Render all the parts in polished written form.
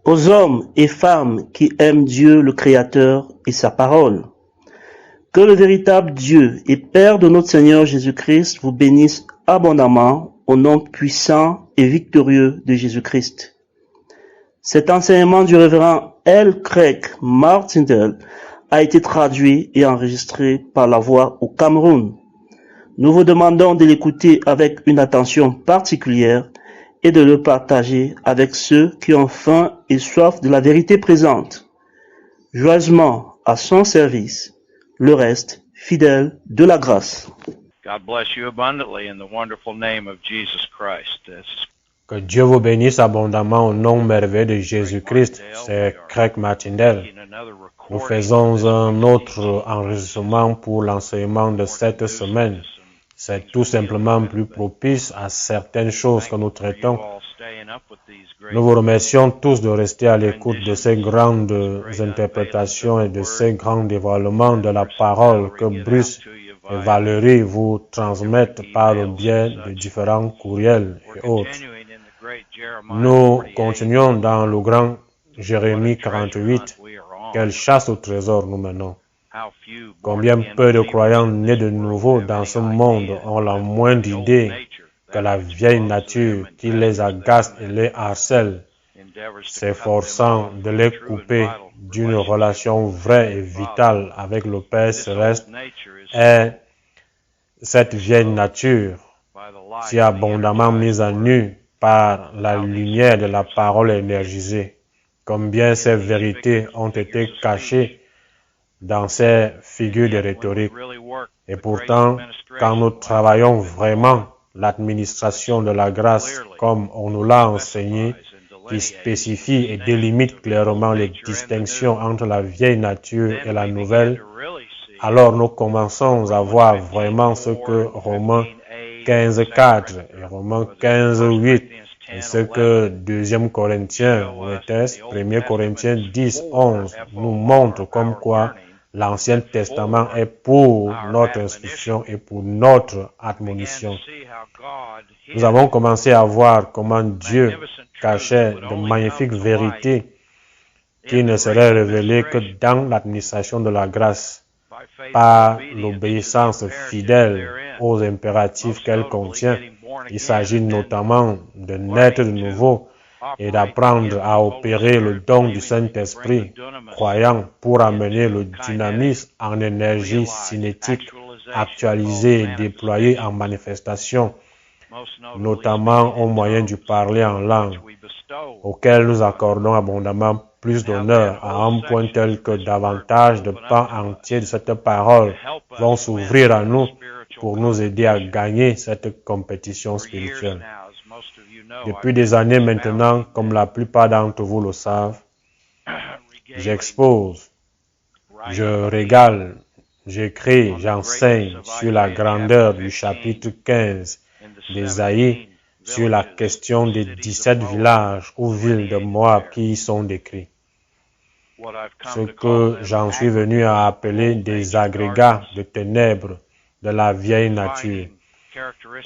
aux hommes et femmes qui aiment Dieu le Créateur et sa parole. Que le véritable Dieu et Père de notre Seigneur Jésus-Christ vous bénisse abondamment au nom puissant et victorieux de Jésus-Christ. Cet enseignement du révérend L. Craig Martindale a été traduit et enregistré par La Voix au Cameroun. Nous vous demandons de l'écouter avec une attention particulière et de le partager avec ceux qui ont faim et soif de la vérité présente. Joyeusement à son service, le reste fidèle de la grâce. God bless you abundantly in the wonderful name of Jesus Christ. Que Dieu vous bénisse abondamment au nom merveilleux de Jésus-Christ. C'est Craig Martindale. Nous faisons un autre enregistrement pour l'enseignement de cette semaine. C'est tout simplement plus propice à certaines choses que nous traitons. Nous vous remercions tous de rester à l'écoute de ces grandes interprétations et de ces grands dévoilements de la parole que Bruce et Valérie vous transmettent par le biais de différents courriels et autres. Nous continuons dans le grand Jérémie 48. Quelle chasse au trésor nous menons. Combien peu de croyants nés de nouveau dans ce monde ont la moindre idée que la vieille nature qui les agace et les harcèle, s'efforçant de les couper d'une relation vraie et vitale avec le Père Céleste, est cette vieille nature, si abondamment mise à nu par la lumière de la parole énergisée. Combien ces vérités ont été cachées dans ces figures de rhétorique. Et pourtant, quand nous travaillons vraiment l'administration de la grâce comme on nous l'a enseigné, qui spécifie et délimite clairement les distinctions entre la vieille nature et la nouvelle, alors nous commençons à voir vraiment ce que Romains 15.4 et Romains 15.8 et ce que 2 Corinthiens, 1 Corinthiens 10.11 nous montrent comme quoi l'Ancien Testament est pour notre instruction et pour notre admonition. Nous avons commencé à voir comment Dieu cachait de magnifiques vérités qui ne seraient révélées que dans l'administration de la grâce, par l'obéissance fidèle aux impératifs qu'elle contient. Il s'agit notamment de naître de nouveau et d'apprendre à opérer le don du Saint-Esprit, croyant pour amener le dynamisme en énergie cinétique, actualisée et déployée en manifestation, notamment au moyen du parler en langue, auquel nous accordons abondamment plus d'honneur à un point tel que davantage de pans entiers de cette parole vont s'ouvrir à nous pour nous aider à gagner cette compétition spirituelle. Depuis des années maintenant, comme la plupart d'entre vous le savent, j'expose, je régale, j'écris, j'enseigne sur la grandeur du chapitre 15 d'Ésaïe, sur la question des 17 villages ou villes de Moab qui y sont décrits. Ce que j'en suis venu à appeler des agrégats de ténèbres de la vieille nature.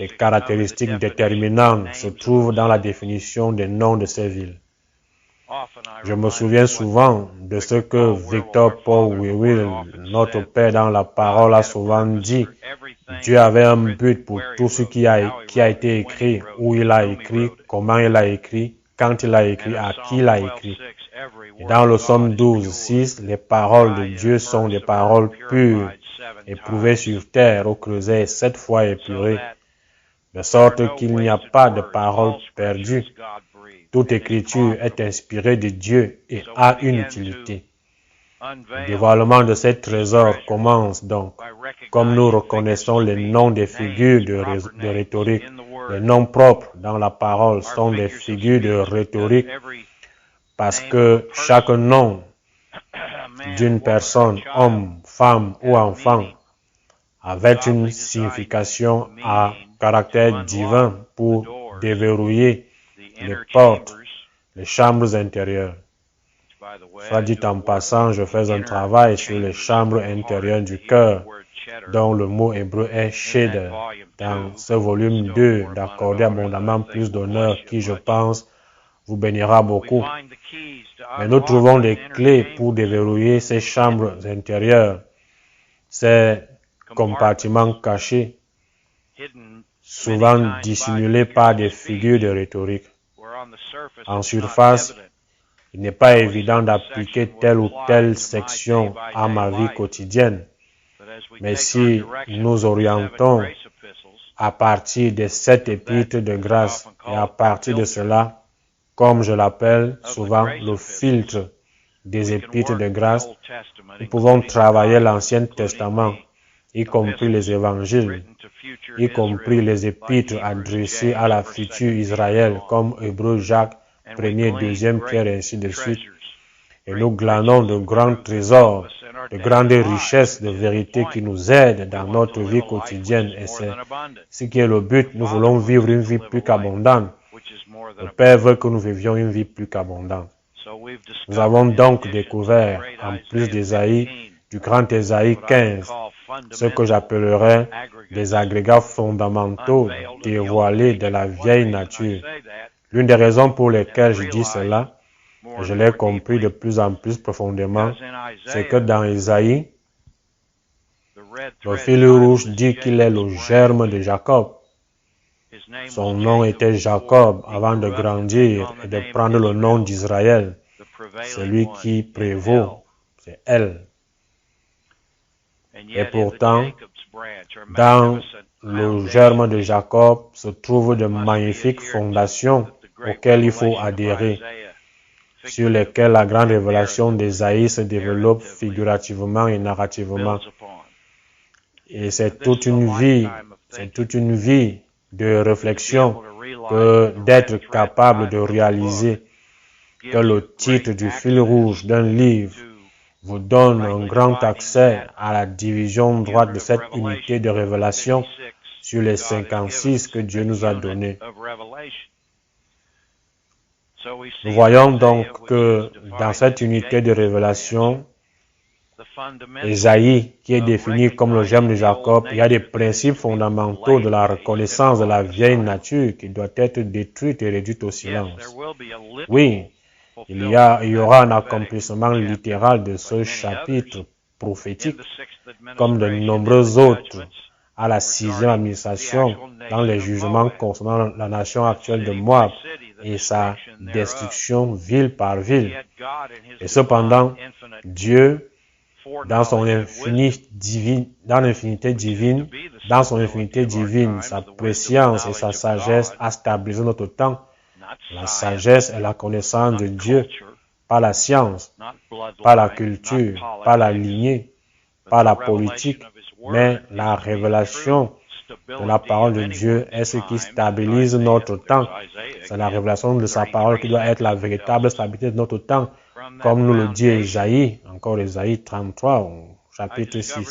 Les caractéristiques déterminantes se trouvent dans la définition des noms de ces villes. Je me souviens souvent de ce que Victor Paul Wewell, notre Père dans la parole, a souvent dit. Dieu avait un but pour tout ce qui a été écrit, où il a écrit, comment il a écrit, quand il a écrit, à qui il a écrit. Et dans le Psaume 12:6, les paroles de Dieu sont des paroles pures, éprouvées sur terre au creuset 7 fois épurées, de sorte qu'il n'y a pas de paroles perdues. Toute écriture est inspirée de Dieu et a une utilité. Le dévoilement de ces trésors commence donc, comme nous reconnaissons les noms des figures de rhétorique. Les noms propres dans la parole sont des figures de rhétorique parce que chaque nom d'une personne, homme, femme ou enfant, avait une signification à caractère divin pour déverrouiller les portes, les chambres intérieures. Soit dit en passant, je fais un travail sur les chambres intérieures du cœur, dont le mot hébreu est cheder, dans ce volume 2, d'accorder abondamment plus d'honneur qui, je pense, vous bénira beaucoup. Mais nous trouvons des clés pour déverrouiller ces chambres intérieures, ces compartiments cachés, souvent dissimulés par des figures de rhétorique. En surface, il n'est pas évident d'appliquer telle ou telle section à ma vie quotidienne. Mais si nous orientons à partir des 7 épîtres de grâce et à partir de cela, comme je l'appelle souvent le filtre des épîtres de grâce, nous pouvons travailler l'Ancien Testament, y compris les évangiles, y compris les épîtres adressés à la future Israël, comme Hébreux, Jacques, 1er, 2e Pierre, et ainsi de suite. Et nous glanons de grands trésors, de grandes richesses de vérité qui nous aident dans notre vie quotidienne. Et c'est ce qui est le but. Nous voulons vivre une vie plus qu'abondante. Le Père veut que nous vivions une vie plus qu'abondante. Nous avons donc découvert, en plus d'Ésaïe, du grand Ésaïe 15, ce que j'appellerais des agrégats fondamentaux dévoilés de la vieille nature. L'une des raisons pour lesquelles je dis cela, et je l'ai compris de plus en plus profondément, c'est que dans Ésaïe, le fil rouge dit qu'il est le germe de Jacob. Son nom était Jacob avant de grandir et de prendre le nom d'Israël. Celui qui prévaut, c'est elle. Et pourtant, dans le germe de Jacob se trouvent de magnifiques fondations auxquelles il faut adhérer, sur lesquelles la grande révélation d'Ésaïe se développe figurativement et narrativement. Et c'est toute une vie de réflexion que d'être capable de réaliser que le titre du fil rouge d'un livre vous donne un grand accès à la division droite de cette unité de révélation sur les 56 que Dieu nous a donnés. Nous voyons donc que dans cette unité de révélation, Ésaïe, qui est défini comme le germe de Jacob, il y a des principes fondamentaux de la reconnaissance de la vieille nature qui doit être détruite et réduite au silence. Oui, il y aura un accomplissement littéral de ce chapitre prophétique, comme de nombreux autres, à la 6e administration, dans les jugements concernant la nation actuelle de Moab et sa destruction ville par ville. Et cependant, Dieu, dans son infinité divine, sa préscience et sa sagesse a stabilisé notre temps. La sagesse est la connaissance de Dieu, pas la science, pas la culture, pas la lignée, pas la politique, mais la révélation de la parole de Dieu est ce qui stabilise notre temps. C'est la révélation de sa parole qui doit être la véritable stabilité de notre temps, comme nous le dit Ésaïe, encore Ésaïe 33, au chapitre 6. Sur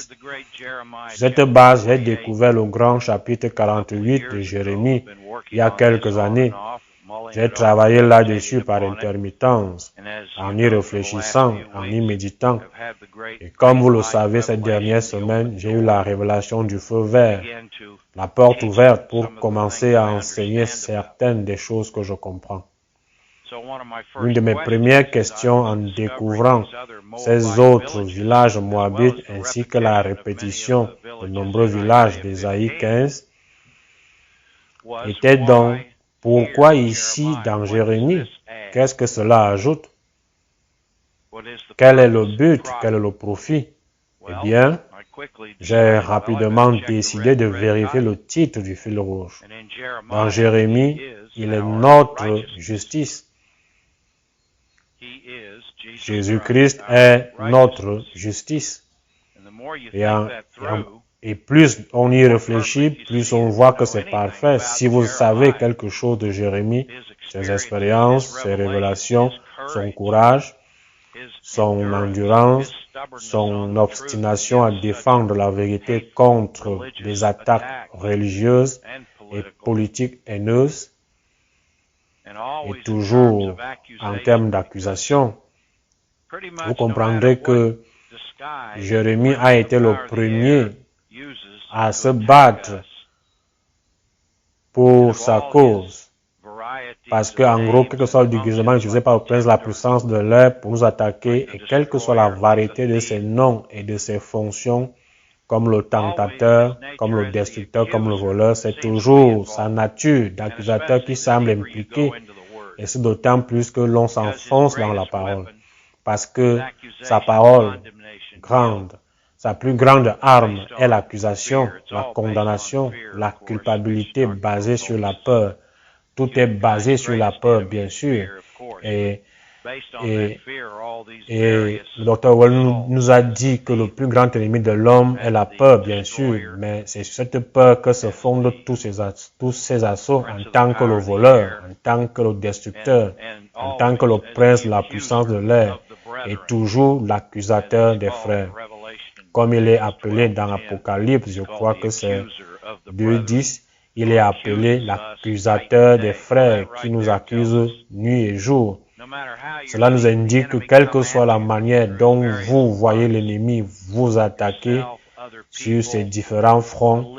cette base, j'ai découvert le grand chapitre 48 de Jérémie il y a quelques années. J'ai travaillé là-dessus par intermittence, en y réfléchissant, en y méditant. Et comme vous le savez, cette dernière semaine, j'ai eu la révélation du feu vert, la porte ouverte pour commencer à enseigner certaines des choses que je comprends. Une de mes premières questions en découvrant ces autres villages moabites ainsi que la répétition de nombreux villages d'Ésaïe 15 était donc: pourquoi ici dans Jérémie? Qu'est-ce que cela ajoute? Quel est le but? Quel est le profit? Eh bien, j'ai rapidement décidé de vérifier le titre du fil rouge. Dans Jérémie, il est notre justice. Jésus-Christ est notre justice. Et plus on y réfléchit, plus on voit que c'est parfait. Si vous savez quelque chose de Jérémie, ses expériences, ses révélations, son courage, son endurance, son obstination à défendre la vérité contre des attaques religieuses et politiques haineuses, et toujours en termes d'accusation, vous comprendrez que Jérémie a été le premier à se battre pour sa cause. Parce que, en gros, quel que soit le déguisement utilisé par le prince de la puissance de l'air pour nous attaquer, et quelle que soit la variété de ses noms et de ses fonctions, comme le tentateur, comme le destructeur, comme le voleur, c'est toujours sa nature d'accusateur qui semble impliquée, et c'est d'autant plus que l'on s'enfonce dans la parole. Parce que sa parole grande, sa plus grande arme est l'accusation, la condamnation, la culpabilité basée sur la peur. Tout est basé sur la peur, bien sûr. Et le docteur Well nous a dit que le plus grand ennemi de l'homme est la peur, bien sûr. Mais c'est sur cette peur que se fondent tous ces assauts en tant que le voleur, en tant que le destructeur, en tant que le prince de la puissance de l'air, et toujours l'accusateur des frères. Comme il est appelé dans l'Apocalypse, je crois que c'est 2:10, il est appelé l'accusateur des frères qui nous accuse nuit et jour. Cela nous indique que quelle que soit la manière dont vous voyez l'ennemi vous attaquer sur ces différents fronts,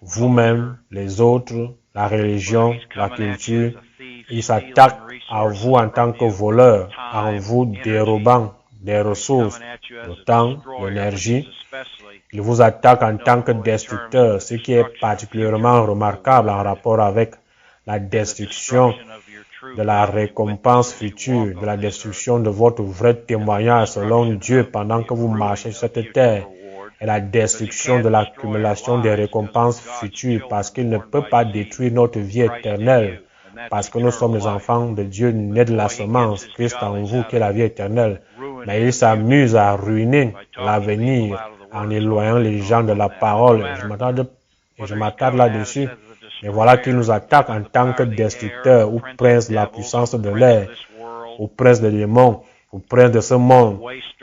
vous-même, les autres, la religion, la culture, il s'attaque à vous en tant que voleur, en vous dérobant des ressources, le temps, l'énergie. Il vous attaque en tant que destructeur, ce qui est particulièrement remarquable en rapport avec la destruction de la récompense future, de la destruction de votre vrai témoignage selon Dieu pendant que vous marchez sur cette terre, et la destruction de l'accumulation des récompenses futures, parce qu'il ne peut pas détruire notre vie éternelle, parce que nous sommes les enfants de Dieu nés de la semence, Christ en vous qui est la vie éternelle. Mais il s'amuse à ruiner l'avenir en éloignant les gens de la parole. Je m'attarde là-dessus. Mais voilà qu'il nous attaque en tant que destructeur ou prince de la puissance de l'air, ou prince des démons, ou prince de ce monde,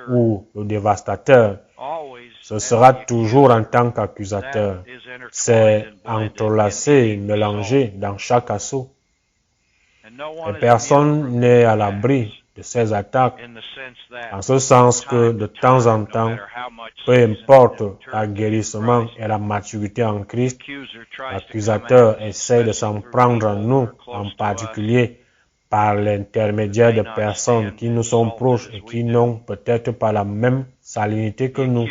ou le dévastateur. Ce sera toujours en tant qu'accusateur. C'est entrelacé, mélangé dans chaque assaut. Et personne n'est à l'abri de ces attaques, en ce sens que de temps en temps, peu importe l'aguerrissement et la maturité en Christ, l'accusateur essaie de s'en prendre à nous, en particulier par l'intermédiaire de personnes qui nous sont proches et qui n'ont peut-être pas la même salinité que nous.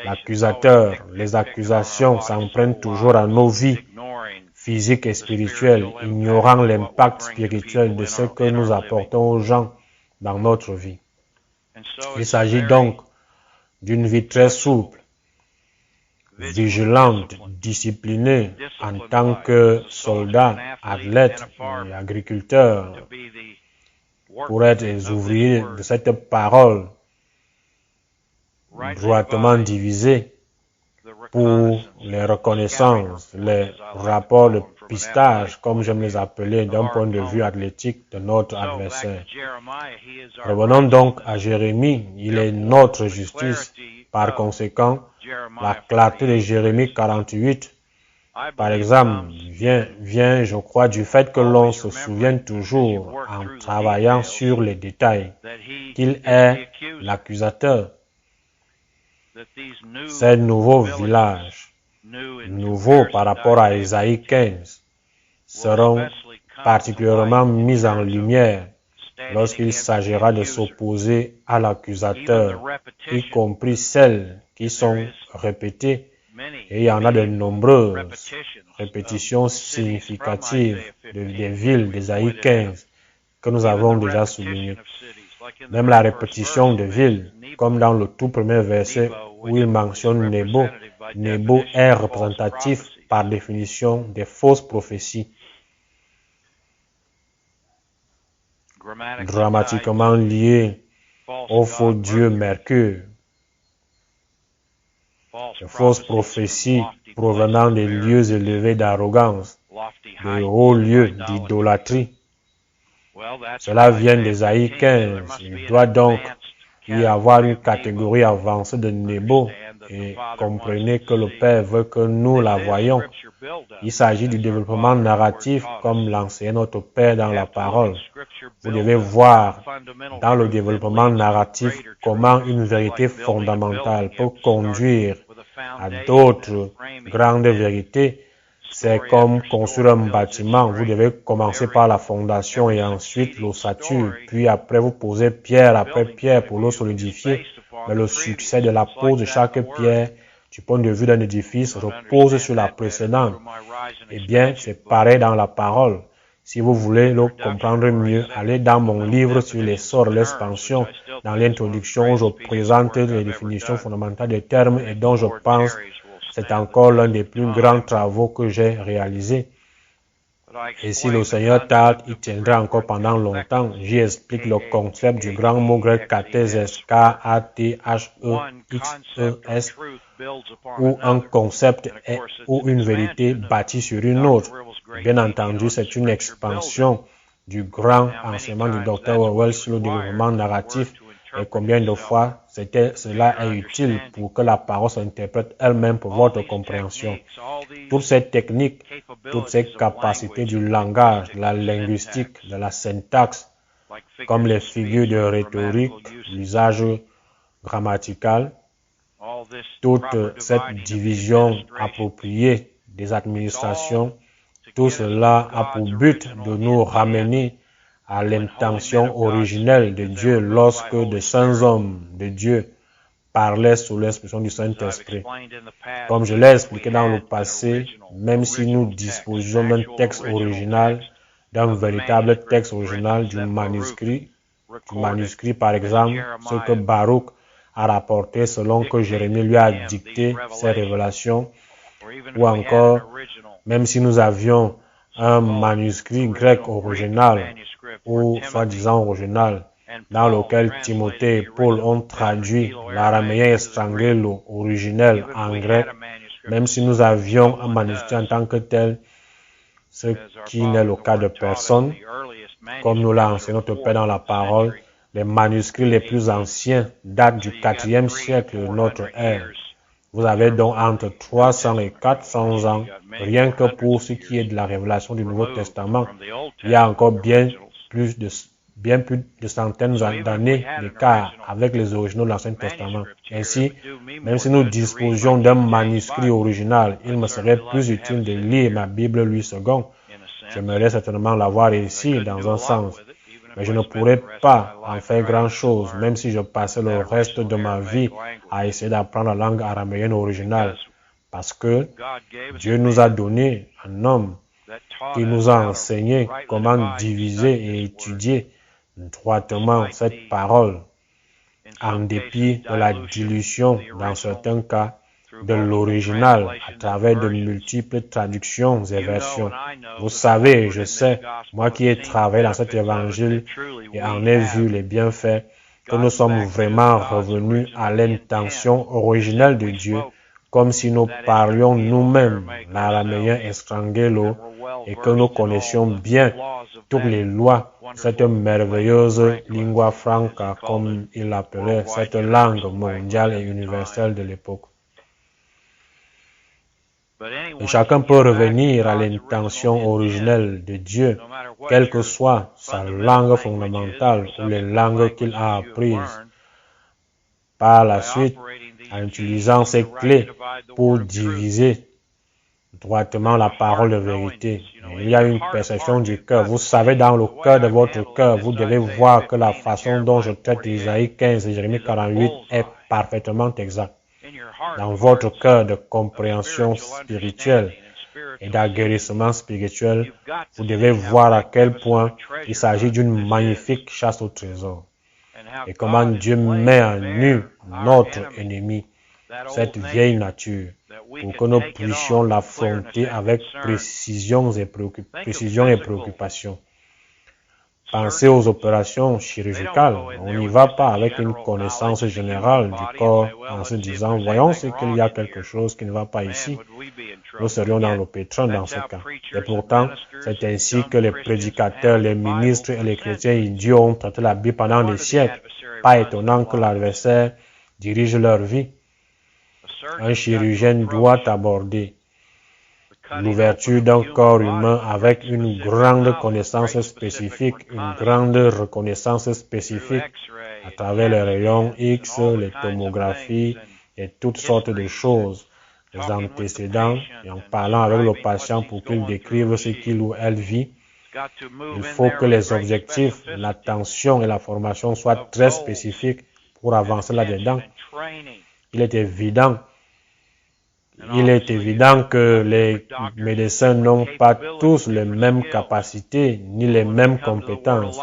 L'accusateur, les accusations s'en prennent toujours à nos vies physiques et spirituelles, ignorant l'impact spirituel de ce que nous apportons aux gens dans notre vie. Il s'agit donc d'une vie très souple, vigilante, disciplinée en tant que soldat, athlète et agriculteur, pour être les ouvriers de cette parole droitement divisée pour les reconnaissances, les rapports de pistage, comme j'aime les appeler, d'un point de vue athlétique de notre adversaire. Revenons donc à Jérémie, il est notre justice. Par conséquent, la clarté de Jérémie 48, par exemple, vient, je crois, du fait que l'on se souvienne toujours, en travaillant sur les détails, qu'il est l'accusateur. Ces nouveaux villages, nouveaux par rapport à Ésaïe 15, seront particulièrement mis en lumière lorsqu'il s'agira de s'opposer à l'accusateur, y compris celles qui sont répétées, et il y en a de nombreuses répétitions significatives des villes d'Ésaïe 15 que nous avons déjà soulignées. Même la répétition de villes, comme dans le tout premier verset où il mentionne Nebo. Nebo est représentatif par définition des fausses prophéties, dramatiquement liées au faux dieu Mercure. De fausses prophéties provenant des lieux élevés d'arrogance, de hauts lieux d'idolâtrie. Cela vient d'Ésaïe 15. Il doit donc y avoir une catégorie avancée de Nebo, et comprenez que le Père veut que nous la voyions. Il s'agit du développement narratif comme l'enseignait notre Père dans la parole. Vous devez voir dans le développement narratif comment une vérité fondamentale peut conduire à d'autres grandes vérités C'est comme construire un bâtiment. Vous devez commencer par la fondation et ensuite l'ossature. Puis après, vous posez pierre après pierre pour le solidifier. Mais le succès de la pose de chaque pierre, du point de vue d'un édifice, repose sur la précédente. Eh bien, c'est pareil dans la parole. Si vous voulez le comprendre mieux, allez dans mon livre sur l'essor et l'expansion, dans l'introduction où je présente les définitions fondamentales des termes et dont je pense c'est encore l'un des plus grands travaux que j'ai réalisés. Et si le Seigneur tarde, il tiendra encore pendant longtemps. J'y explique le concept du grand mot grec kathèses, K-A-T-H-E-X-E-S, où un concept est ou une vérité bâtie sur une autre. Bien entendu, c'est une expansion du grand enseignement du Dr. Orwell sur le développement narratif. Et combien de fois cela est utile pour que la parole s'interprète elle-même pour votre compréhension. Toutes ces techniques, toutes ces capacités du langage, de la linguistique, de la syntaxe, comme les figures de rhétorique, l'usage grammatical, toute cette division appropriée des administrations, tout cela a pour but de nous ramener à l'intention originelle de Dieu lorsque de saints hommes de Dieu parlaient sous l'expression du Saint-Esprit. Comme je l'ai expliqué dans le passé, même si nous disposions d'un texte original, d'un véritable texte original du manuscrit par exemple, ce que Baruch a rapporté selon que Jérémie lui a dicté ses révélations, ou encore, même si nous avions un manuscrit grec original, ou soi-disant original, dans lequel Timothée et Paul ont traduit l'araméen estrangelo originel en grec, même si nous avions un manuscrit en tant que tel, ce qui n'est le cas de personne, comme nous l'a enseigné notre Père dans la parole, les manuscrits les plus anciens datent du 4e siècle de notre ère. Vous avez donc entre 300 et 400 ans, rien que pour ce qui est de la révélation du Nouveau Testament. Il y a encore bien plus de centaines d'années d'écart avec les originaux de l'Ancien Testament. Ainsi, même si nous disposions d'un manuscrit original, il me serait plus utile de lire ma Bible Louis II. J'aimerais certainement l'avoir ici dans un sens. Mais je ne pourrais pas en faire grand-chose, même si je passais le reste de ma vie à essayer d'apprendre la langue araméenne originale. Parce que Dieu nous a donné un homme qui nous a enseigné comment diviser et étudier droitement cette parole, en dépit de la dilution, dans certains cas, de l'original à travers de multiples traductions et versions. Vous savez, je sais, moi qui ai travaillé dans cet évangile et en ai vu les bienfaits, que nous sommes vraiment revenus à l'intention originelle de Dieu, comme si nous parlions nous-mêmes l'araméen estrangelo et que nous connaissions bien toutes les lois, cette merveilleuse lingua franca, comme il l'appelait, cette langue mondiale et universelle de l'époque. Et chacun peut revenir à l'intention originelle de Dieu, quelle que soit sa langue fondamentale ou les langues qu'il a apprises. Par la suite, en utilisant ces clés pour diviser droitement la parole de vérité. Il y a une perception du cœur. Vous savez, dans le cœur de votre cœur, vous devez voir que la façon dont je traite Isaïe 15 et Jérémie 48 est parfaitement exacte. Dans votre cœur de compréhension spirituelle et d'aguerrissement spirituel, vous devez voir à quel point il s'agit d'une magnifique chasse au trésor. Et comment Dieu met à nu notre ennemi, cette vieille nature, pour que nous puissions l'affronter avec précision et préoccupation. Pensez aux opérations chirurgicales. On n'y va pas avec une connaissance générale du corps en se disant « Voyons, c'est qu'il y a quelque chose qui ne va pas ici ». Nous serions dans le pétrin dans ce cas. Et pourtant, c'est ainsi que les prédicateurs, les ministres et les chrétiens idiots ont traité la Bible pendant des siècles. Pas étonnant que l'adversaire dirige leur vie. Un chirurgien doit aborder l'ouverture d'un corps humain avec une grande connaissance spécifique, une grande reconnaissance spécifique à travers les rayons X, les tomographies et toutes sortes de choses les antécédents et en parlant avec le patient pour qu'il décrive ce qu'il ou elle vit. Il faut que les objectifs, l'attention et la formation soient très spécifiques pour avancer là-dedans. Il est évident que les médecins n'ont pas tous les mêmes capacités ni les mêmes compétences.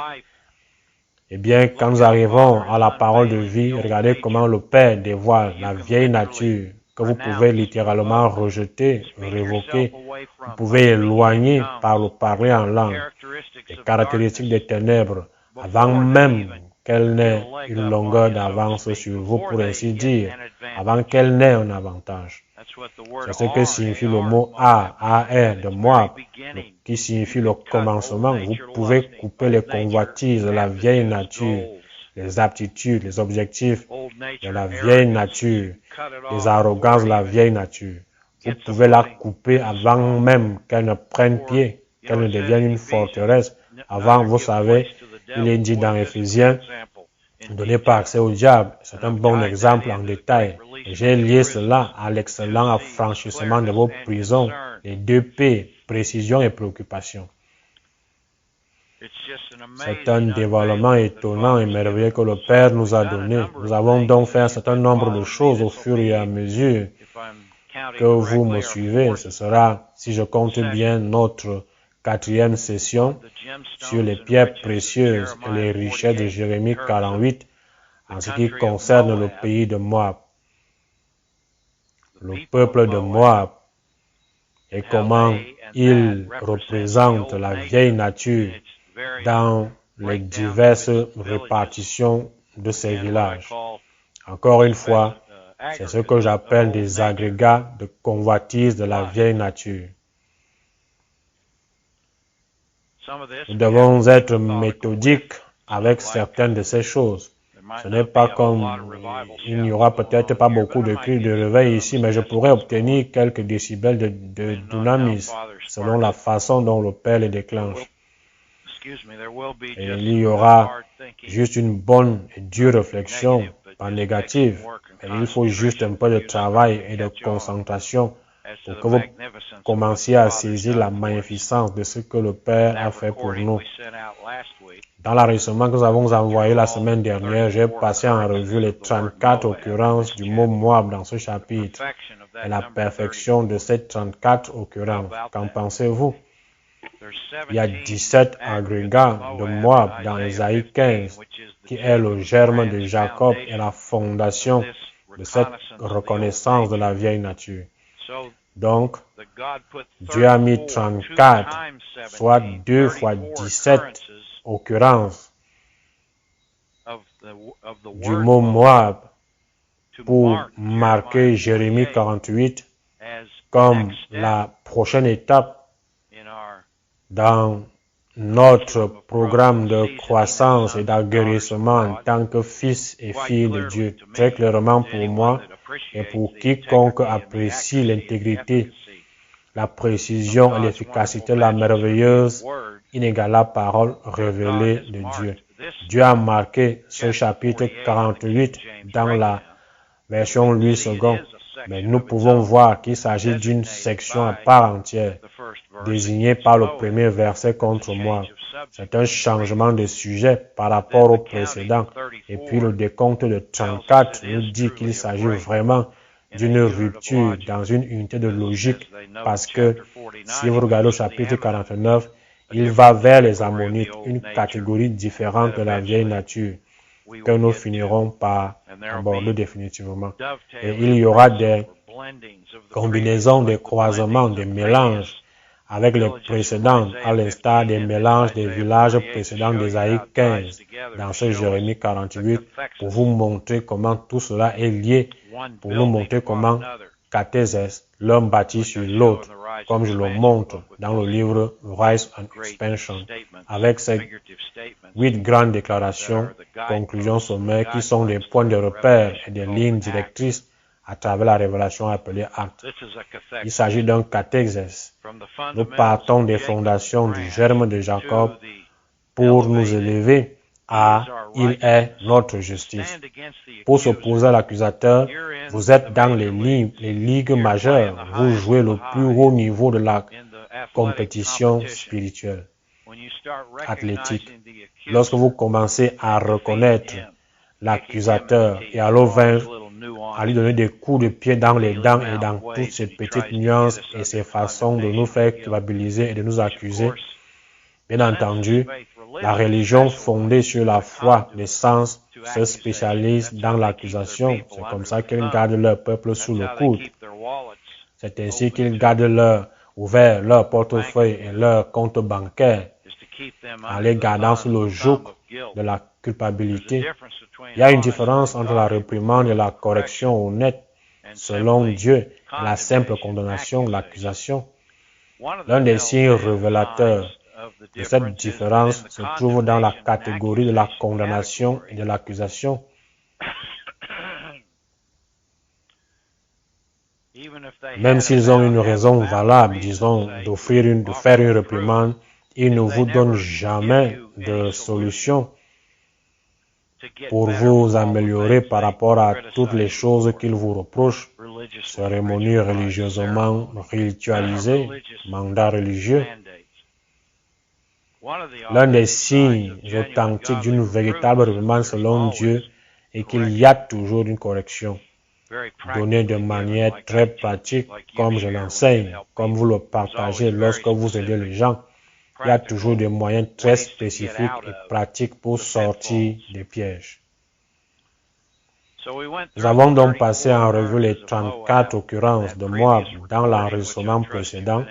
Eh bien, quand nous arrivons à la parole de vie, regardez comment le Père dévoile la vieille nature que vous pouvez littéralement rejeter, révoquer, vous pouvez éloigner par le parler en langue. Les caractéristiques des ténèbres, avant même qu'elles n'aient une longueur d'avance sur vous, pour ainsi dire, avant qu'elles n'aient un avantage. C'est ce que signifie le mot AR de Moab, qui signifie le commencement. Vous pouvez couper les convoitises de la vieille nature, les aptitudes, les objectifs de la vieille nature, les arrogances de la vieille nature. Vous pouvez la couper avant même qu'elle ne prenne pied, qu'elle ne devienne une forteresse. Avant, vous savez, il est dit dans Éphésiens, ne donnez pas accès au diable. C'est un bon exemple en détail. J'ai lié cela à l'excellent affranchissement de vos prisons, les 2 P, précision et préoccupation. C'est un dévoilement étonnant et merveilleux que le Père nous a donné. Nous avons donc fait un certain nombre de choses au fur et à mesure que vous me suivez. Ce sera, si je compte bien, notre 4e session sur les pierres précieuses et les richesses de Jérémie 48 en ce qui concerne le pays de Moab, le peuple de Moab, et comment il représente la vieille nature dans les diverses répartitions de ces villages. Encore une fois, c'est ce que j'appelle des agrégats de convoitise de la vieille nature. Nous devons être méthodiques avec certaines de ces choses. Ce n'est pas comme il n'y aura peut-être pas beaucoup de cris de réveil ici, mais je pourrais obtenir quelques décibels de dunamis selon la façon dont le Père les déclenche. Et il y aura juste une bonne et dure réflexion, pas négative. Et il faut juste un peu de travail et de concentration pour que vous commenciez à saisir la magnificence de ce que le Père a fait pour nous. Dans l'enregistrement que nous avons envoyé la semaine dernière, j'ai passé en revue les 34 occurrences du mot Moab dans ce chapitre et la perfection de ces 34 occurrences. Qu'en pensez-vous? Il y a 17 agrégats de Moab dans Ésaïe 15, qui est le germe de Jacob et la fondation de cette reconnaissance de la vieille nature. Donc, Dieu a mis 34, soit 2 fois 17 occurrences du mot Moab pour marquer Jérémie 48 comme la prochaine étape dans notre programme de croissance et d'aguerrissement en tant que fils et filles de Dieu. Très clairement pour moi et pour quiconque apprécie l'intégrité, la précision et l'efficacité de la merveilleuse, inégalable parole révélée de Dieu. Dieu a marqué ce chapitre 48 dans la version Louis II, mais nous pouvons voir qu'il s'agit d'une section à part entière, désignée par le premier verset contre moi. C'est un changement de sujet par rapport au précédent. Et puis le décompte de 34 nous dit qu'il s'agit vraiment d'une rupture dans une unité de logique, parce que si vous regardez au chapitre 49, il va vers les Ammonites, une catégorie différente de la vieille nature, que nous finirons par aborder définitivement. Et il y aura des combinaisons, des croisements, des mélanges avec les précédents, à l'instar des mélanges des villages précédents d'Ésaïe 15 dans ce Jérémie 48, pour vous montrer comment tout cela est lié, pour nous montrer comment cathésès, l'un bâtit sur l'autre, comme je le montre dans le livre Rise and Expansion, avec ces 8 grandes déclarations, conclusions sommaires qui sont des points de repère et des lignes directrices à travers la révélation appelée Actes. Il s'agit d'un cathexès. Nous partons des fondations du germe de Jacob pour nous élever à « Il est notre justice ». Pour s'opposer à l'accusateur, vous êtes dans les ligues majeures. Vous jouez le plus haut niveau de la compétition spirituelle, athlétique. Lorsque vous commencez à reconnaître l'accusateur et à le vaincre, à lui donner des coups de pied dans les dents et dans toutes ces petites nuances et ces façons de nous faire culpabiliser et de nous accuser, bien entendu, la religion fondée sur la foi des sens se spécialise dans l'accusation. C'est comme ça qu'ils gardent leur peuple sous le coude. C'est ainsi qu'ils gardent ouvert leur portefeuille et leur compte bancaire, en les gardant sous le joug de la culpabilité. Il y a une différence entre la réprimande et la correction honnête, selon Dieu, et la simple condamnation, l'accusation. L'un des signes révélateurs de cette différence se trouve dans la catégorie de la condamnation et de l'accusation. Même s'ils ont une raison valable, disons, de faire une réprimande, ils ne vous donnent jamais de solution pour vous améliorer par rapport à toutes les choses qu'ils vous reprochent. Cérémonies religieusement ritualisées, mandats religieux. L'un des signes authentiques d'une véritable réprimande selon Dieu est qu'il y a toujours une correction, donnée de manière très pratique, comme je l'enseigne, comme vous le partagez lorsque vous aidez les gens. Il y a toujours des moyens très spécifiques et pratiques pour sortir des pièges. Nous avons donc passé en revue les 34 occurrences de Moab dans l'enregistrement précédent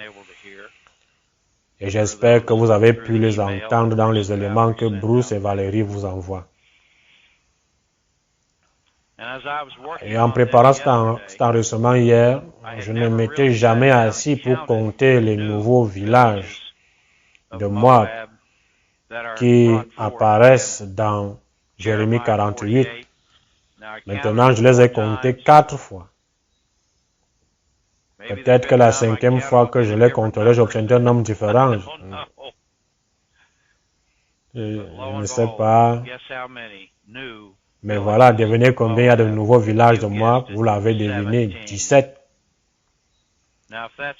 et j'espère que vous avez pu les entendre dans les éléments que Bruce et Valérie vous envoient. Et en préparant cet enregistrement hier, je ne m'étais jamais assis pour compter les nouveaux villages de Moab qui apparaissent dans Jérémie 48. Maintenant, je les ai comptés 4 fois. Peut-être que la 5e fois que je les compterai, j'obtiendrai un nombre différent. Je ne sais pas. Mais voilà, devinez combien il y a de nouveaux villages de Moab. Vous l'avez deviné, 17.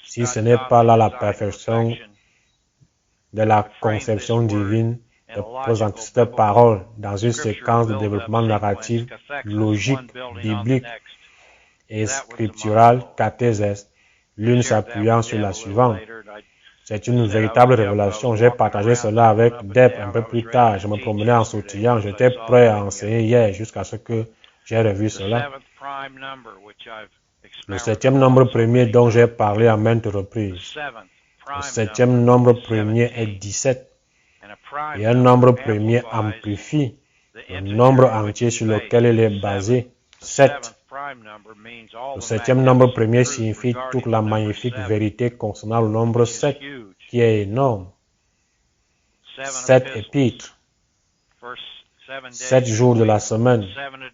Si ce n'est pas là la perfection de la conception divine de présenter cette parole dans une séquence de développement narratif, logique, biblique et scriptural, cathésès, l'une s'appuyant sur la suivante. C'est une véritable révélation. J'ai partagé cela avec Deb un peu plus tard. Je me promenais en sautillant. J'étais prêt à enseigner hier jusqu'à ce que j'ai revu cela. Le 7e nombre premier dont j'ai parlé à maintes reprises. Le 7e nombre premier est 17. Et un nombre premier amplifie le nombre entier sur lequel il est basé, 7. Le 7e nombre premier signifie toute la magnifique vérité concernant le nombre 7, qui est énorme. 7 épîtres, 7 jours de la semaine,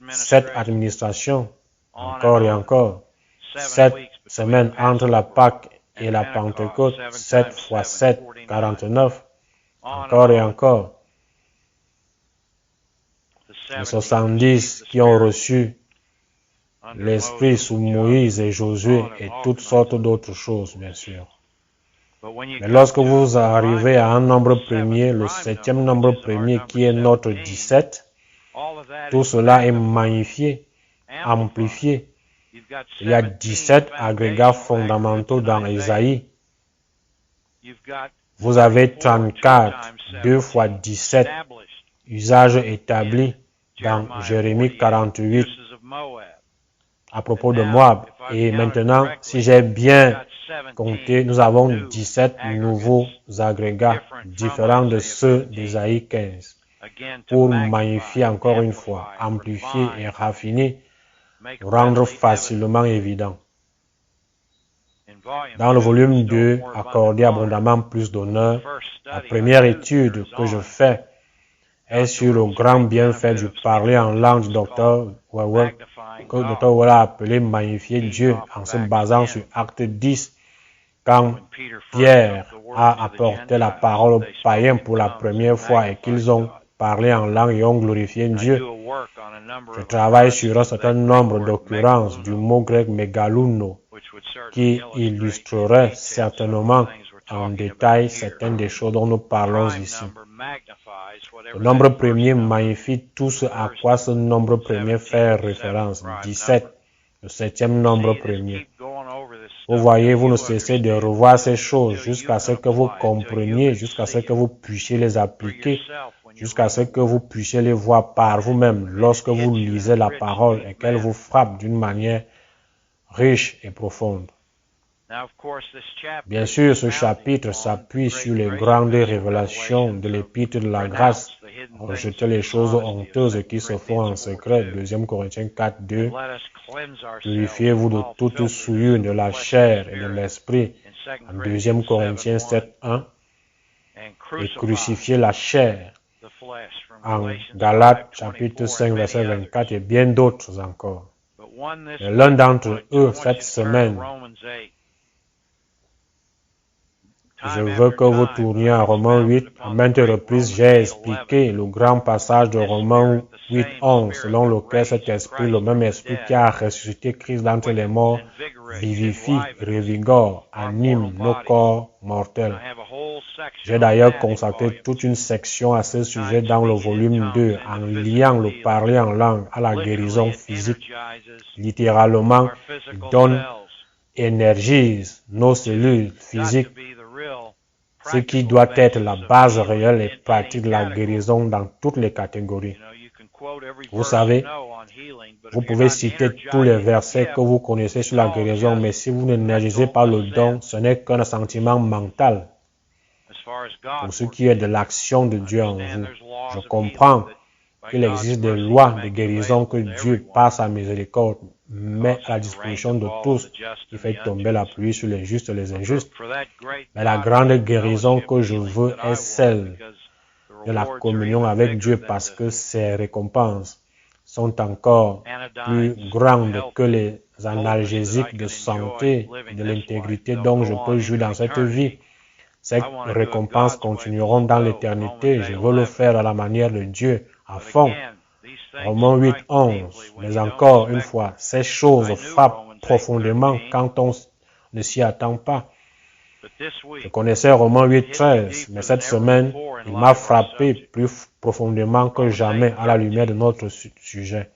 7 administrations, encore et encore. 7 semaines entre la Pâque et la Pentecôte, 7 fois 7, 49. Encore et encore. Les 70 qui ont reçu l'Esprit sous Moïse et Josué et toutes sortes d'autres choses, bien sûr. Mais lorsque vous arrivez à un nombre premier, le 7e nombre premier qui est notre 17, tout cela est magnifié, amplifié. Il y a 17 agrégats fondamentaux dans Ésaïe. Vous avez 34, 2 fois 17, usages établis dans Jérémie 48 à propos de Moab. Et maintenant, si j'ai bien compté, nous avons 17 nouveaux agrégats différents de ceux d'Ésaïe 15 pour magnifier encore une fois, amplifier et raffiner, rendre facilement évident. Dans le volume 2, accorder abondamment plus d'honneur, la première étude que je fais est sur le grand bienfait du parler en langue du Dr. Weller, que le Dr. Weller a appelé magnifier Dieu en se basant sur Acte 10, quand Pierre a apporté la parole aux païens pour la première fois et qu'ils ont parlé en langue et ont glorifié I Dieu. do a work on a number Je of travaille sur un occurrences certain of that nombre Greek word d'occurrences du megaluno, mot grec megaluno which would certainly qui illustrate in illustrerait detail some of certainement the things we're en talking détail about here. certaines des choses dont nous The parlons prime ici. number magnifies Le whatever nombre that premier first number magnifie tout ce à refers quoi to. ce nombre premier 17 fait is the référence. seventh prime 17, number. le septième You nombre see, just premier. keep going over this Vous stuff voyez, till vous ne you cessez de understand, revoir ces choses until you jusqu'à ce can que vous apply it, until you compreniez, can jusqu'à ce see que it vous puissiez les for appliquer, yourself when you jusqu'à read ce the que vous word. puissiez les voir par vous-même lorsque And it vous hits you in lisez a la rich, parole deep et qu'elle vous manner. frappe d'une manière riche et profonde. Now, of course, this chapter Bien is sûr, ce expounding chapitre upon s'appuie the sur great les grace grandes epistles, révélations de revelations l'épître de of la renounce grâce. the hidden things Rejeter of les choses dishonesty of honteuses 2 qui se font en Corinthians secret. 4:2. 2 Corinthiens 4, 2. And let us cleanse ourselves Purifiez-vous from de all toute filthiness souillure of de the la flesh and chair et de spirit l'esprit. in 2 En 2 Corinthians Corinthiens 7:1, 7, 1. and Et crucify crucifiez la chair. the flesh from En Galatians Galates 5:24 chapitre and 5, many verset others. 24 et bien d'autres encore. But one this Et l'un week, d'entre I want eux, you cette to turn to semaine, Romans 8. je Time veux after que vous time, tourniez à I've Romains expounded 8. À upon the maintes great reprises, Romans j'ai 8:11. expliqué le grand passage de This Romains spirit, the 8, same 11, spirit selon that lequel cet raised esprit, Christ le même from the esprit qui dead, a ressuscité Christ d'entre les quickens, morts, invigorates, vivifie, enlivens revigore, our anime mortal nos bodies. corps And mortels. I have a whole section J'ai on d'ailleurs that in consacré volume toute 2. une section à ce sujet Time dans le speaking in volume tongues 2, en into liant physical le healing. parler en langue à la Literally, guérison it physique. energizes Littéralement, our il physical donne, cells, énergise nos which cellules has got to physiques, be the real ce qui practical doit être basis la of base healing réelle et in any pratique de la category. guérison dans toutes les catégories. You know, you can quote every Vous verse you savez, know on healing, but vous if you're pouvez not citer tous les energizing the versets que gift, vous connaissez it's sur la all guérison, mais just si vous n'énergisez mental pas le don, assent. ce n'est qu'un sentiment mental. As far as Pour God ce works qui est in de you, l'action de I Dieu en understand vous, there's laws je of healing comprends that by qu'il God's existe des mercy He lois de makes guérison que available to Dieu, everyone, par sa miséricorde, met à la causing the rain disposition to de fall on tous, the just qui and fait the tomber la unjust. pluie sur les justes et les But injustes. for that great Mais la God grande given guérison fellowship que je healing veux that I est want, celle because the de la rewards are communion even avec bigger Dieu than parce the que ses récompenses sont encore plus anodynes, grandes que healthy les wholeness that I analgésiques can de enjoy santé et living de this life. l'intégrité They'll dont go je on peux jouir into dans cette vie. eternity. Ces I want to do it récompenses God's way full continueront dans go, l'éternité. Romans Je veux le 8:11. faire à la manière de Dieu, à But fond. again, these things Romains 8, strike 11. deeply when Mais you don't encore une expect fois, them. ces choses I knew frappent Romans profondément 8:13, quand on ne s'y attend pas. but this Je week connaissais Romains it 8, hit me 13, mais deeper cette than ever semaine, before in il light m'a of our frappé subject. plus profondément que Romans jamais à la lumière de 8:13. notre sujet.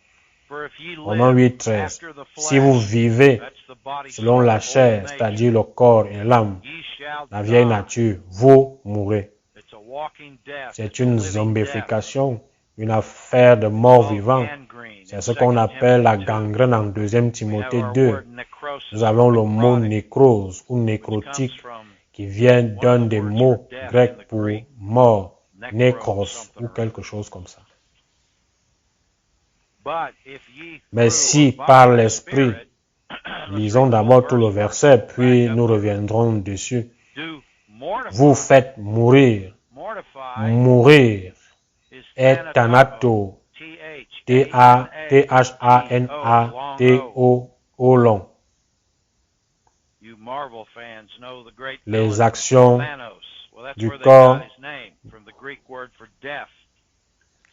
For if ye Romains live 8, 13. after the Si vous flesh, vivez that's the body, selon soul, la old chair, nature, c'est-à-dire le corps et l'âme, ye shall la vieille die. nature, vous mourrez. It's a walking death. C'est It's a une living death. zombification, une affaire de mort Called vivant. gangrene C'est in ce qu'on 2 appelle la Timothy 2. gangrène en 2 We have Timothée our 2. word necrosis, Nous avons le mot necrotic, nécrose ou which comes nécrotique from qui vient one d'un of the des words mots for death in grecs the pour Greek, mort, necros, nécros something ou or quelque other. chose comme ça. But if ye Mais through si or par by the l'esprit, Spirit, let's lisons read the whole d'abord tout le verse first, verset, back puis up nous to it. reviendrons dessus. Do Vous mortify. faites mourir. Mortify Mourir is est thanato, thanato, T-H-A-N-A-T-O, T-H-A-N-A-T-O, au long. You Marvel fans know the great Les villain actions Thanos. Well, that's du where they corps. got his name, from the Greek word for death.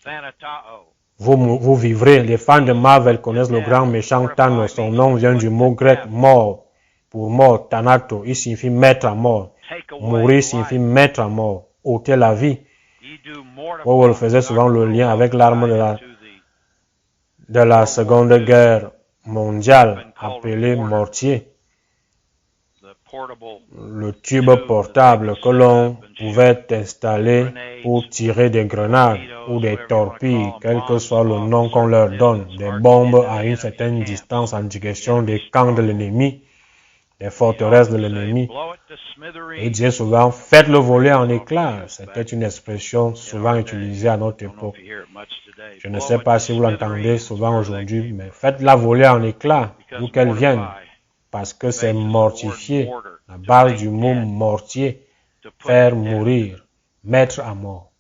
Thanatao. Vous vivrez. Les fans de Marvel connaissent le grand méchant Thanos. Son nom vient du mot grec mort. Pour mort, thanato, il signifie mettre à mort. Take away Mourir life. signifie mettre à mort, ôter la vie. Ye do mortify. Vous faisiez souvent le lien avec l'arme de la Seconde Guerre mondiale appelée mortier. Le tube portable que l'on pouvait installer pour tirer des grenades ou des torpilles, quel que soit le nom qu'on leur donne, des bombes à une certaine distance en direction des camps de l'ennemi, des forteresses de l'ennemi. Il disait souvent, faites-le voler en éclats. C'était une expression souvent utilisée à notre époque. Je ne sais pas si vous l'entendez souvent aujourd'hui, mais faites-la voler en éclats, d'où qu'elle vienne, parce que c'est mortifier. La base du mot mortier, faire mourir, mettre à mort.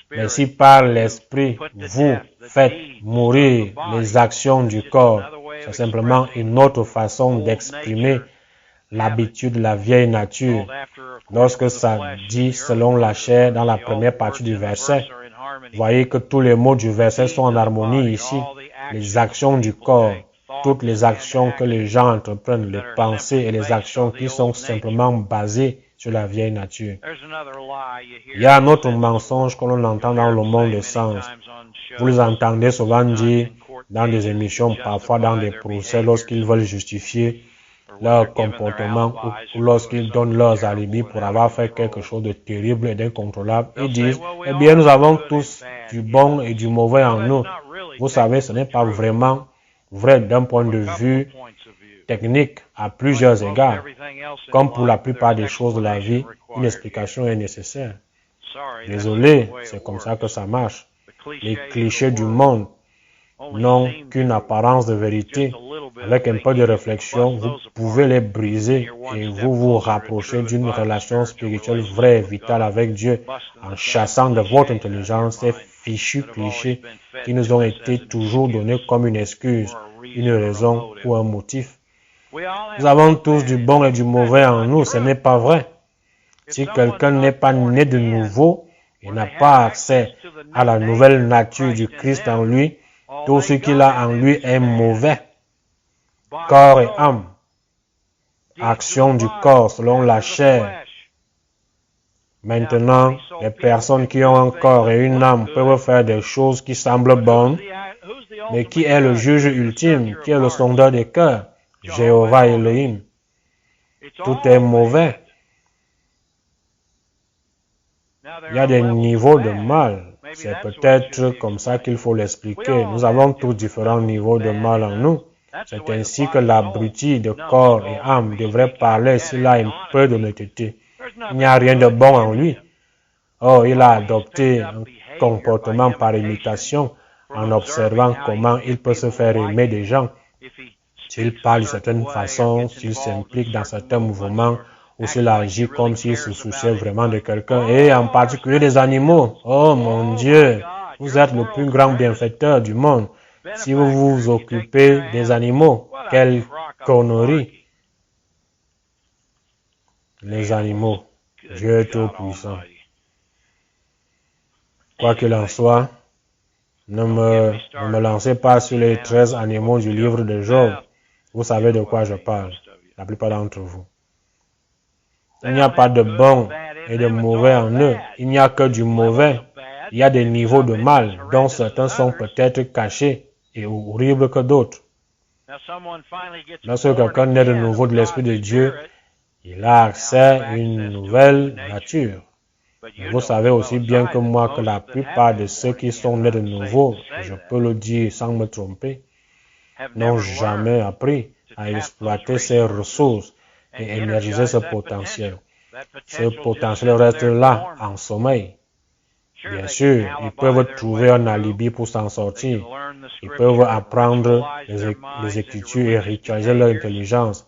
Mais si par l'esprit, vous faites mourir les actions du corps, c'est simplement une autre façon d'exprimer l'habitude de la vieille nature. Lorsque ça dit selon la chair dans la première partie du verset, voyez que tous les mots du verset sont en harmonie ici. Les actions du corps, toutes les actions que les gens entreprennent, les pensées et les actions qui sont simplement basées sur la vieille nature. Il y a un autre mensonge que l'on entend dans le monde des sens. Vous les entendez souvent dire dans des émissions, parfois dans des procès, lorsqu'ils veulent justifier leur comportement ou lorsqu'ils donnent leurs alibis pour avoir fait quelque chose de terrible et d'incontrôlable. Ils disent, eh bien, nous avons tous du bon et du mauvais en nous. Vous savez, ce n'est pas vraiment vrai d'un point de vue technique à plusieurs égards. Comme pour la plupart des choses de la vie, une explication est nécessaire. Désolé, c'est comme ça que ça marche. Les clichés du monde n'ont qu'une apparence de vérité. Avec un peu de réflexion, vous pouvez les briser et vous vous rapprocher d'une relation spirituelle vraie et vitale avec Dieu en chassant de votre intelligence ces fichus clichés qui nous ont été toujours donnés comme une excuse, une raison ou un motif. Nous avons tous du bon et du mauvais en nous, ce n'est pas vrai. Si quelqu'un n'est pas né de nouveau et n'a pas accès à la nouvelle nature du Christ en lui, tout ce qu'il a en lui est mauvais. Corps et âme. Action du corps selon la chair. Maintenant, les personnes qui ont un corps et une âme peuvent faire des choses qui semblent bonnes, mais qui est le juge ultime, qui est le sondeur des cœurs? Jéhovah Elohim. Tout est mauvais. Il y a des niveaux de mal. C'est peut-être comme ça qu'il faut l'expliquer. Nous avons tous différents niveaux de mal en nous. C'est ainsi que l'abruti de corps et âme devrait parler s'il a un peu d'honnêteté. Il n'y a rien de bon en lui. Oh, il a adopté un comportement par imitation en observant comment il peut se faire aimer des gens. S'il parle d'une certaine façon, s'il s'implique dans certains mouvements, ou s'il agit comme s'il se souciait vraiment de quelqu'un, et en particulier des animaux. Oh mon Dieu, vous êtes le plus grand bienfaiteur du monde. Si vous vous occupez des animaux, quelle connerie. Les animaux, Dieu est tout-puissant. Quoi qu'il en soit, ne me lancez pas sur les 13 animaux du livre de Job. Vous savez de quoi je parle, la plupart d'entre vous. Il n'y a pas de bon et de mauvais en eux. Il n'y a que du mauvais. Il y a des niveaux de mal, dont certains sont peut-être cachés et horribles que d'autres. Lorsque quelqu'un naît de nouveau de l'Esprit de Dieu, il a accès à une nouvelle nature. Mais vous savez aussi bien que moi que la plupart de ceux qui sont nés de nouveau, je peux le dire sans me tromper, n'ont jamais appris à exploiter ces ressources et énergiser ce potentiel. Ce potentiel reste là, en sommeil. Bien sûr, ils peuvent trouver un alibi pour s'en sortir. Ils peuvent apprendre les Écritures et ritualiser leur intelligence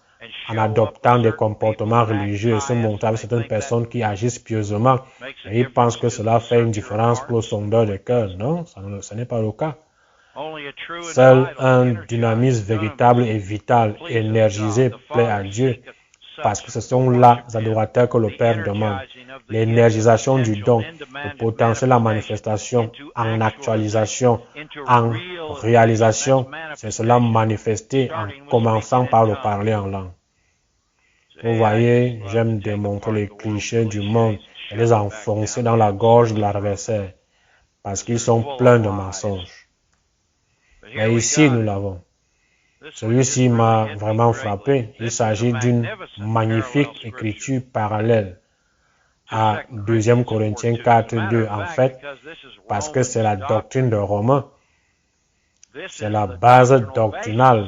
en adoptant des comportements religieux et se montrer avec certaines personnes qui agissent pieusement. Et ils pensent que cela fait une différence pour le sondeur de cœur. Non, ce n'est pas le cas. Seul un dynamisme véritable et vital, énergisé, plaît à Dieu, parce que ce sont là les adorateurs que le Père demande. L'énergisation du don, le potentiel en manifestation, en actualisation, en réalisation, c'est cela manifesté en commençant par le parler en langue. Vous voyez, j'aime démontrer les clichés du monde et les enfoncer dans la gorge de l'adversaire, parce qu'ils sont pleins de mensonges. Mais ici, nous l'avons. Celui-ci m'a vraiment frappé. Il s'agit d'une magnifique écriture parallèle à 2 Corinthiens 4:2, en fait, parce que c'est la doctrine de Romains. C'est la base doctrinale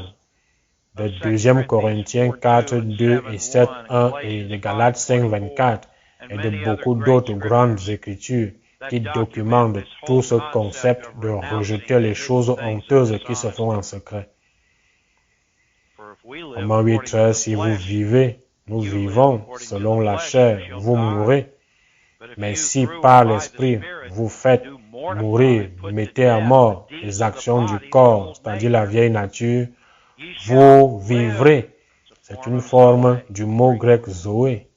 de 2 Corinthiens 4:2 et 7:1 et de Galates 5:24 et de beaucoup d'autres grandes écritures qui documentent tout ce concept de rejeter les choses honteuses qui se font en secret. Romains 8:13, si vous vivez, nous vivons selon la chair, vous mourrez. Mais si par l'esprit vous faites mourir, mettez à mort les actions du corps, c'est-à-dire la vieille nature, vous vivrez. C'est une forme du mot grec Zoé.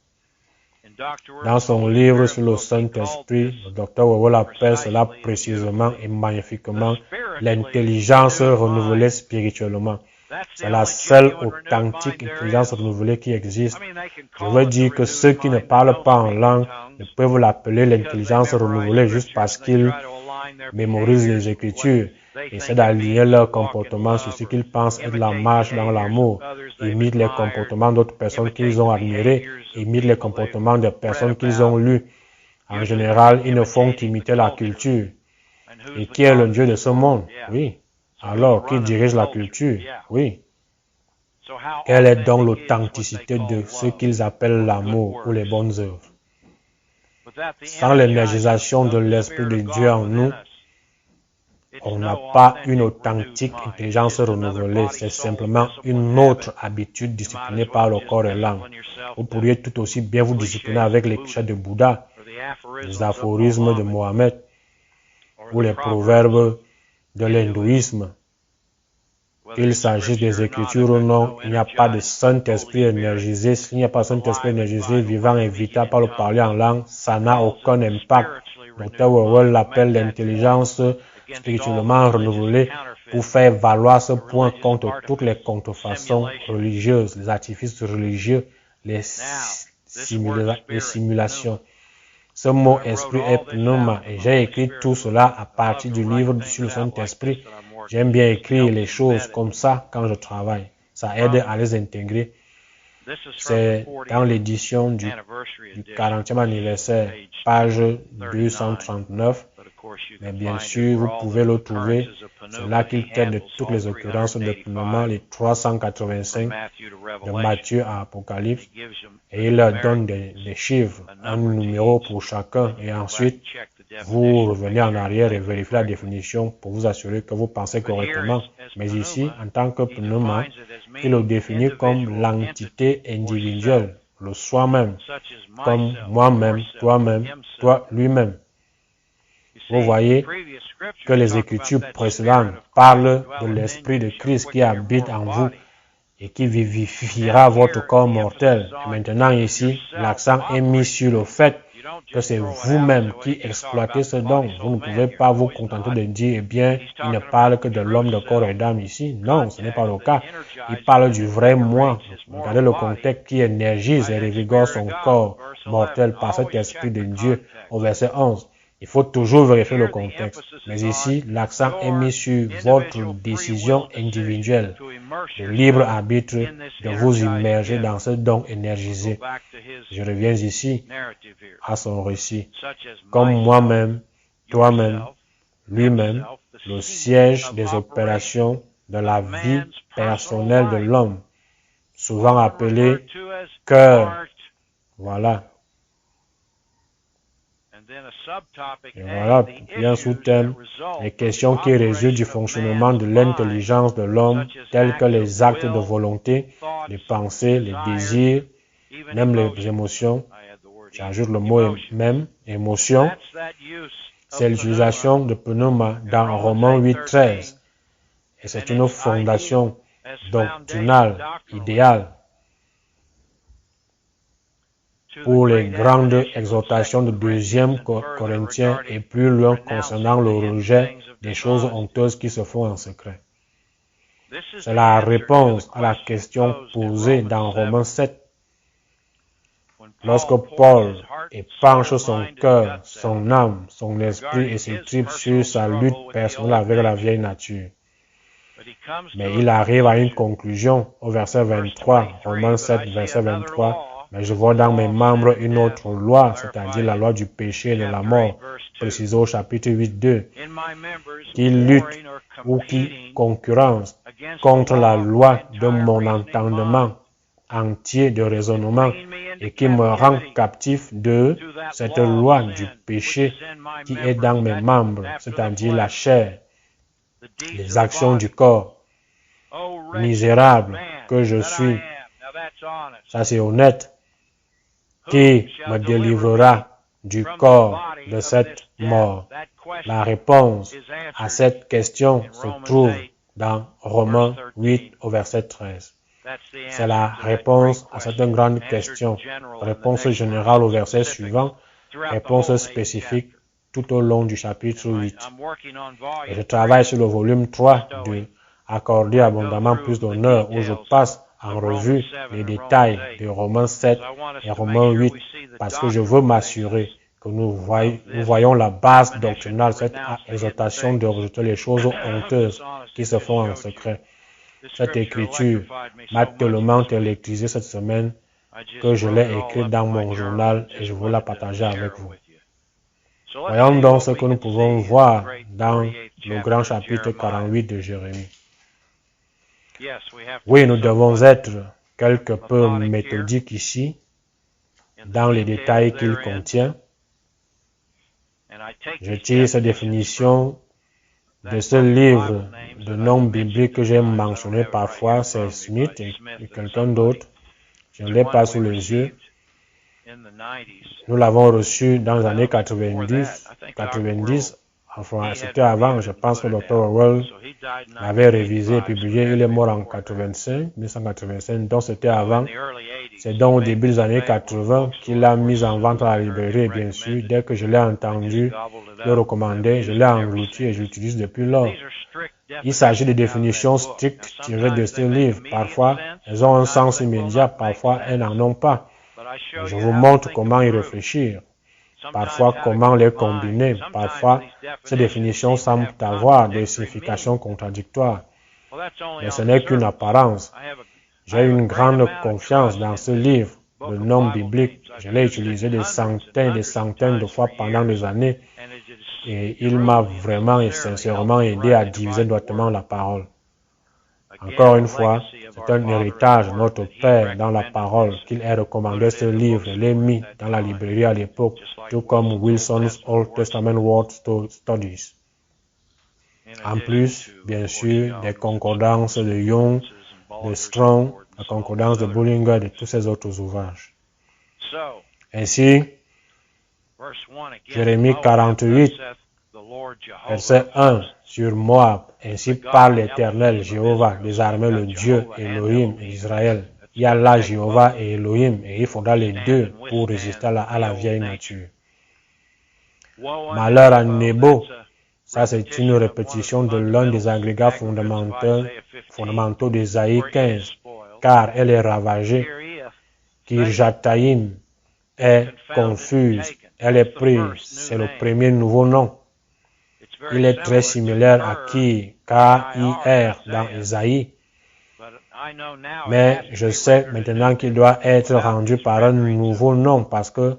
Dans son livre sur le Saint-Esprit, le Dr. Wawel appelle cela précisément et magnifiquement l'intelligence renouvelée spirituellement. C'est la seule authentique intelligence renouvelée qui existe. Je veux dire que ceux qui ne parlent pas en langue ne peuvent l'appeler l'intelligence renouvelée juste parce qu'ils mémorisent les Écritures, essaient d'aligner leur comportement sur ce qu'ils pensent être la marche dans l'amour, imitent les comportements d'autres personnes qu'ils ont admirées, imitent les comportements des personnes qu'ils ont lues. En général, ils ne font qu'imiter la culture. Et qui est le Dieu de ce monde? Oui. Alors, qui dirige la culture? Oui. Quelle est donc l'authenticité de ce qu'ils appellent l'amour ou les bonnes œuvres? Sans l'énergisation de l'Esprit de Dieu en nous, on n'a pas une authentique intelligence renouvelée, c'est simplement une autre habitude disciplinée par le corps et l'âme. Vous pourriez tout aussi bien vous discipliner avec les clichés de Bouddha, les aphorismes de Mohammed ou les proverbes de l'hindouisme. Qu'il s'agisse des Écritures ou non, il n'y a pas de Saint-Esprit énergisé. S'il n'y a pas de Saint-Esprit énergisé, vivant et vital par le parler en langue, ça n'a aucun impact. Dr. Wawel l'appelle l'intelligence spirituellement renouvelée pour faire valoir ce point contre toutes les contrefaçons religieuses, les artifices religieux, les simulations. Ce mot esprit est pneuma et j'ai écrit tout cela à partir du livre sur le Saint-Esprit. J'aime bien écrire les choses comme ça quand je travaille. Ça aide à les intégrer. C'est dans l'édition du 40e anniversaire, page 239. Mais bien sûr, vous pouvez le trouver. C'est là qu'il traite de toutes les occurrences de pneuma, les 385 de Matthieu à Apocalypse. Et il leur donne des chiffres, un numéro pour chacun. Et ensuite, vous revenez en arrière et vérifiez la définition pour vous assurer que vous pensez correctement. Mais ici, en tant que pneuma, il le définit comme l'entité individuelle, le soi-même, comme moi-même, toi-même, toi lui-même. Vous voyez que les Écritures précédentes parlent de l'Esprit de Christ qui habite en vous et qui vivifiera votre corps mortel. Et maintenant ici, l'accent est mis sur le fait que c'est vous-même qui exploitez ce don. Vous ne pouvez pas vous contenter de dire, eh bien, il ne parle que de l'homme de corps et d'âme ici. Non, ce n'est pas le cas. Il parle du vrai moi. Regardez le contexte qui énergise et revigore son corps mortel par cet Esprit de Dieu au verset 11. Il faut toujours vérifier le contexte. Mais ici, l'accent est mis sur votre décision individuelle, le libre arbitre de vous immerger dans ce don énergisé. Je reviens ici à son récit. Comme moi-même, toi-même, lui-même, le siège des opérations de la vie personnelle de l'homme, souvent appelé cœur. Voilà. Et voilà, puis un sous-thème, les questions qui résultent du fonctionnement de l'intelligence de l'homme, telles que les actes de volonté, les pensées, les désirs, même les émotions. J'ajoute le mot même, émotion. C'est l'utilisation de pneuma dans Romains 8:13. Et c'est une fondation doctrinale, idéale, pour les grandes exhortations de 2 Corinthiens et plus loin concernant le rejet des choses honteuses qui se font en secret. C'est la réponse à la question posée dans Romains 7. Lorsque Paul épanche son cœur, son âme, son esprit et ses tripes sur sa lutte personnelle avec la vieille nature. Mais il arrive à une conclusion au verset 23, Romains 7, verset 23. Mais je vois dans mes membres une autre loi, c'est-à-dire la loi du péché et de la mort, précisée au chapitre 8:2, qui lutte ou qui concurrence contre la loi de mon entendement entier de raisonnement et qui me rend captif de cette loi du péché qui est dans mes membres, c'est-à-dire la chair, les actions du corps. Misérable que je suis, ça c'est honnête. Qui me délivrera du corps de cette mort? La réponse à cette question se trouve dans Romains 8 au verset 13. C'est la réponse à cette grande question. Réponse générale au verset suivant, réponse spécifique tout au long du chapitre 8. Et je travaille sur le volume 3 de Accorder abondamment plus d'honneur, où je passe en revue les détails de Romains 7 et Romains 8, parce que je veux m'assurer que nous voyons la base doctrinale, cette exhortation de rejeter les choses honteuses qui se font en secret. Cette écriture m'a tellement électrisé cette semaine que je l'ai écrite dans mon journal et je veux la partager avec vous. Voyons donc ce que nous pouvons voir dans le grand chapitre 48 de Jérémie. Oui, nous devons être quelque peu méthodiques ici, dans les détails qu'il contient. Je tire cette définition de ce livre de nom biblique que j'ai mentionné parfois, c'est Smith et quelqu'un d'autre. Je ne l'ai pas sous les yeux. Nous l'avons reçu dans les années 90. Enfin, c'était avant, je pense que Dr. Orwell l'avait révisé et publié. Il est mort en 1985, donc c'était avant. C'est donc au début des années 80 qu'il l'a mis en vente à la librairie, et bien sûr, dès que je l'ai entendu le recommander, je l'ai englouti et je l'utilise depuis lors. Il s'agit de définitions strictes tirées de ce livre. Parfois, elles ont un sens immédiat, parfois elles n'en ont pas. Je vous montre comment y réfléchir. Parfois, comment les combiner. Parfois, ces définitions semblent avoir des significations contradictoires. Mais ce n'est qu'une apparence. J'ai une grande confiance dans ce livre, le nom biblique. Je l'ai utilisé des centaines et des centaines de fois pendant des années et il m'a vraiment et sincèrement aidé à diviser droitement la parole. Encore une fois, c'est un héritage de notre Père dans la parole qu'il ait recommandé ce livre et l'ait mis dans la librairie à l'époque, tout comme Wilson's Old Testament Word Studies. En plus, bien sûr, des concordances de Young, de Strong, la concordance de Bullinger et de tous ces autres ouvrages. Ainsi, Jérémie 48, verset 1, sur Moab, ainsi parle l'Éternel, Jéhovah, des armées, le Dieu, Elohim et Israël. Il y a là Jéhovah et Elohim, et il faudra les deux pour résister à la vieille nature. Malheur à Nebo, ça c'est une répétition de l'un des agrégats fondamentaux d'Ésaïe 15, car elle est ravagée. Kirjataïm est confuse, elle est prise, c'est le premier nouveau nom. Il est très similaire à K-I-R dans Ésaïe. Mais je sais maintenant qu'il doit être rendu par un nouveau nom parce que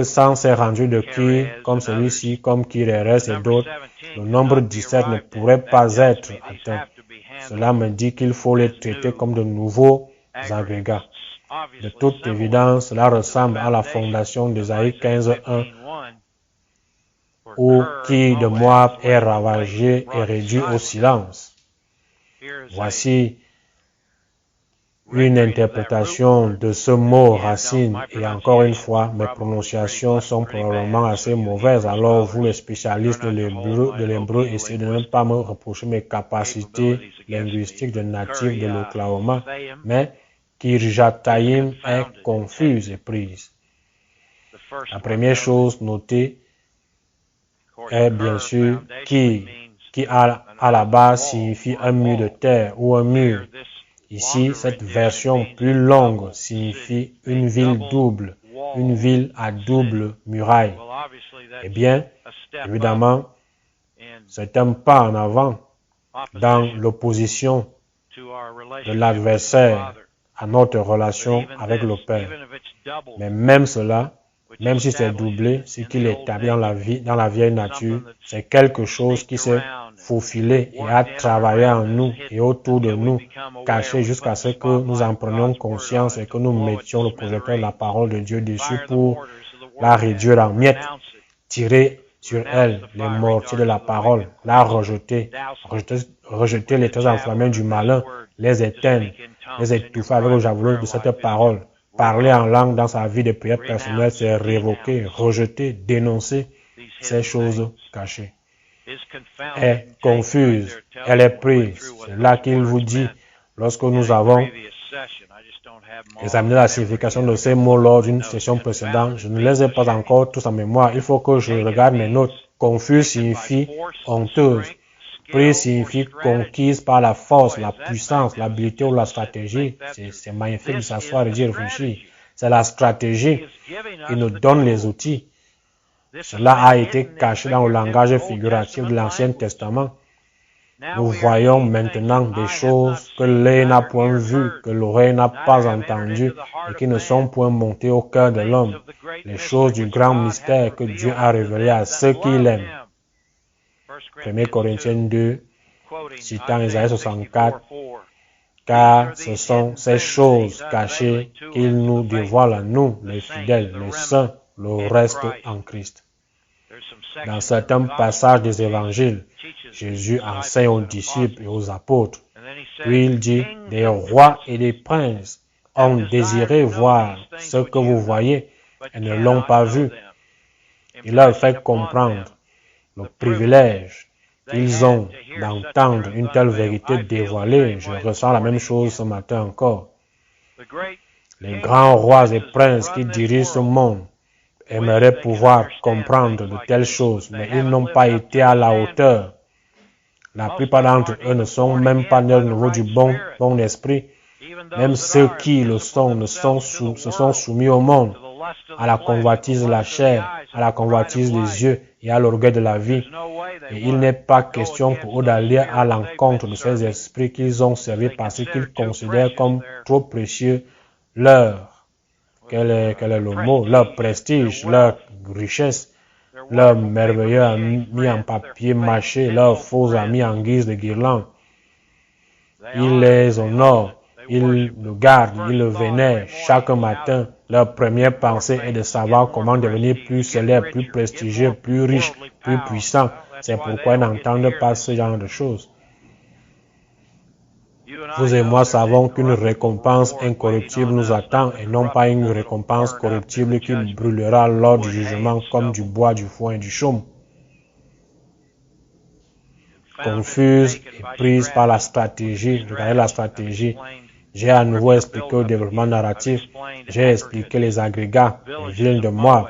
sans ces rendus de Ki, comme celui-ci, comme Kireres et d'autres, le nombre 17 ne pourrait pas être atteint. Cela me dit qu'il faut les traiter comme de nouveaux agrégats. De toute évidence, cela ressemble à la fondation d'Ésaïe 15.1 où qui de Moab est ravagé et réduit au silence. Voici une interprétation de ce mot racine et encore une fois, mes prononciations sont probablement assez mauvaises. Alors vous les spécialistes de l'hébreu, essayez de ne pas me reprocher mes capacités linguistiques de natif de l'Oklahoma, mais Kirjataïm est confuse et prise. La première chose notée est bien sûr qui à la base signifie un mur de terre ou un mur. Ici, cette version plus longue signifie une ville double, une ville à double muraille. Eh bien, évidemment, c'est un pas en avant dans l'opposition de l'adversaire à notre relation avec le Père. Mais même cela, même si c'est doublé, ce qu'il établit dans la vieille nature, c'est quelque chose qui s'est faufilé et a travaillé en nous et autour de nous, caché jusqu'à ce que nous en prenions conscience et que nous mettions le projecteur de la parole de Dieu dessus pour la réduire en miettes, tirer sur elle les mortiers de la parole, la rejeter les traits enflammés du malin, les éteindre, les étouffer avec le javelot de cette parole. Parler en langue dans sa vie de prière personnelle, c'est révoquer, rejeter, dénoncer ces choses cachées. Est confuse, elle est prise. C'est là qu'il vous dit, Lorsque nous avons examiné la signification de ces mots lors d'une session précédente, je ne les ai pas encore tous en mémoire. Il faut que je regarde mes notes. Confus signifie honteuse. Prise signifie conquise par la force, la puissance, l'habileté ou la stratégie. C'est magnifique de s'asseoir et d'y réfléchir. C'est la stratégie. Il nous donne les outils. Cela a été caché dans le langage figuratif de l'Ancien Testament. Nous voyons maintenant des choses que l'œil n'a point vues, que l'oreille n'a pas entendues et qui ne sont point montées au cœur de l'homme. Les choses du grand mystère que Dieu a révélées à ceux qui l'aiment. 1 Corinthiens 2, citant Isaïe 64, car ce sont ces choses cachées qu'il nous dévoile à nous, les fidèles, les saints, le reste en Christ. Dans certains passages des évangiles, Jésus enseigne aux disciples et aux apôtres. Puis il dit, des rois et des princes ont désiré voir ce que vous voyez et ne l'ont pas vu. Il leur fait comprendre le privilège qu'ils ont d'entendre une telle vérité dévoilée. Je ressens la même chose ce matin encore. Les grands rois et princes qui dirigent ce monde aimeraient pouvoir comprendre de telles choses, mais ils n'ont pas été à la hauteur. La plupart d'entre eux ne sont même pas nés de nouveau du bon esprit. Même ceux qui le sont se sont soumis au monde, à la convoitise de la chair, à la convoitise des yeux et à l'orgueil de la vie. Et il n'est pas question pour eux d'aller à l'encontre de ces esprits qu'ils ont servis parce qu'ils considèrent comme trop précieux quel est le mot, leur prestige, leur richesse, leur merveilleux amis en papier mâché, leurs faux amis en guise de guirlande. Ils les honorent, ils le gardent, ils le vénèrent chaque matin. Leur première pensée est de savoir comment devenir plus célèbre, plus prestigieux, plus riche, plus puissant. C'est pourquoi ils n'entendent pas ce genre de choses. Vous et moi savons qu'une récompense incorruptible nous attend et non pas une récompense corruptible qui brûlera lors du jugement comme du bois, du foin et du chaume. Confuse et prise par la stratégie, regardez la stratégie. J'ai à nouveau expliqué le développement narratif. J'ai expliqué les agrégats, les villes de Moab.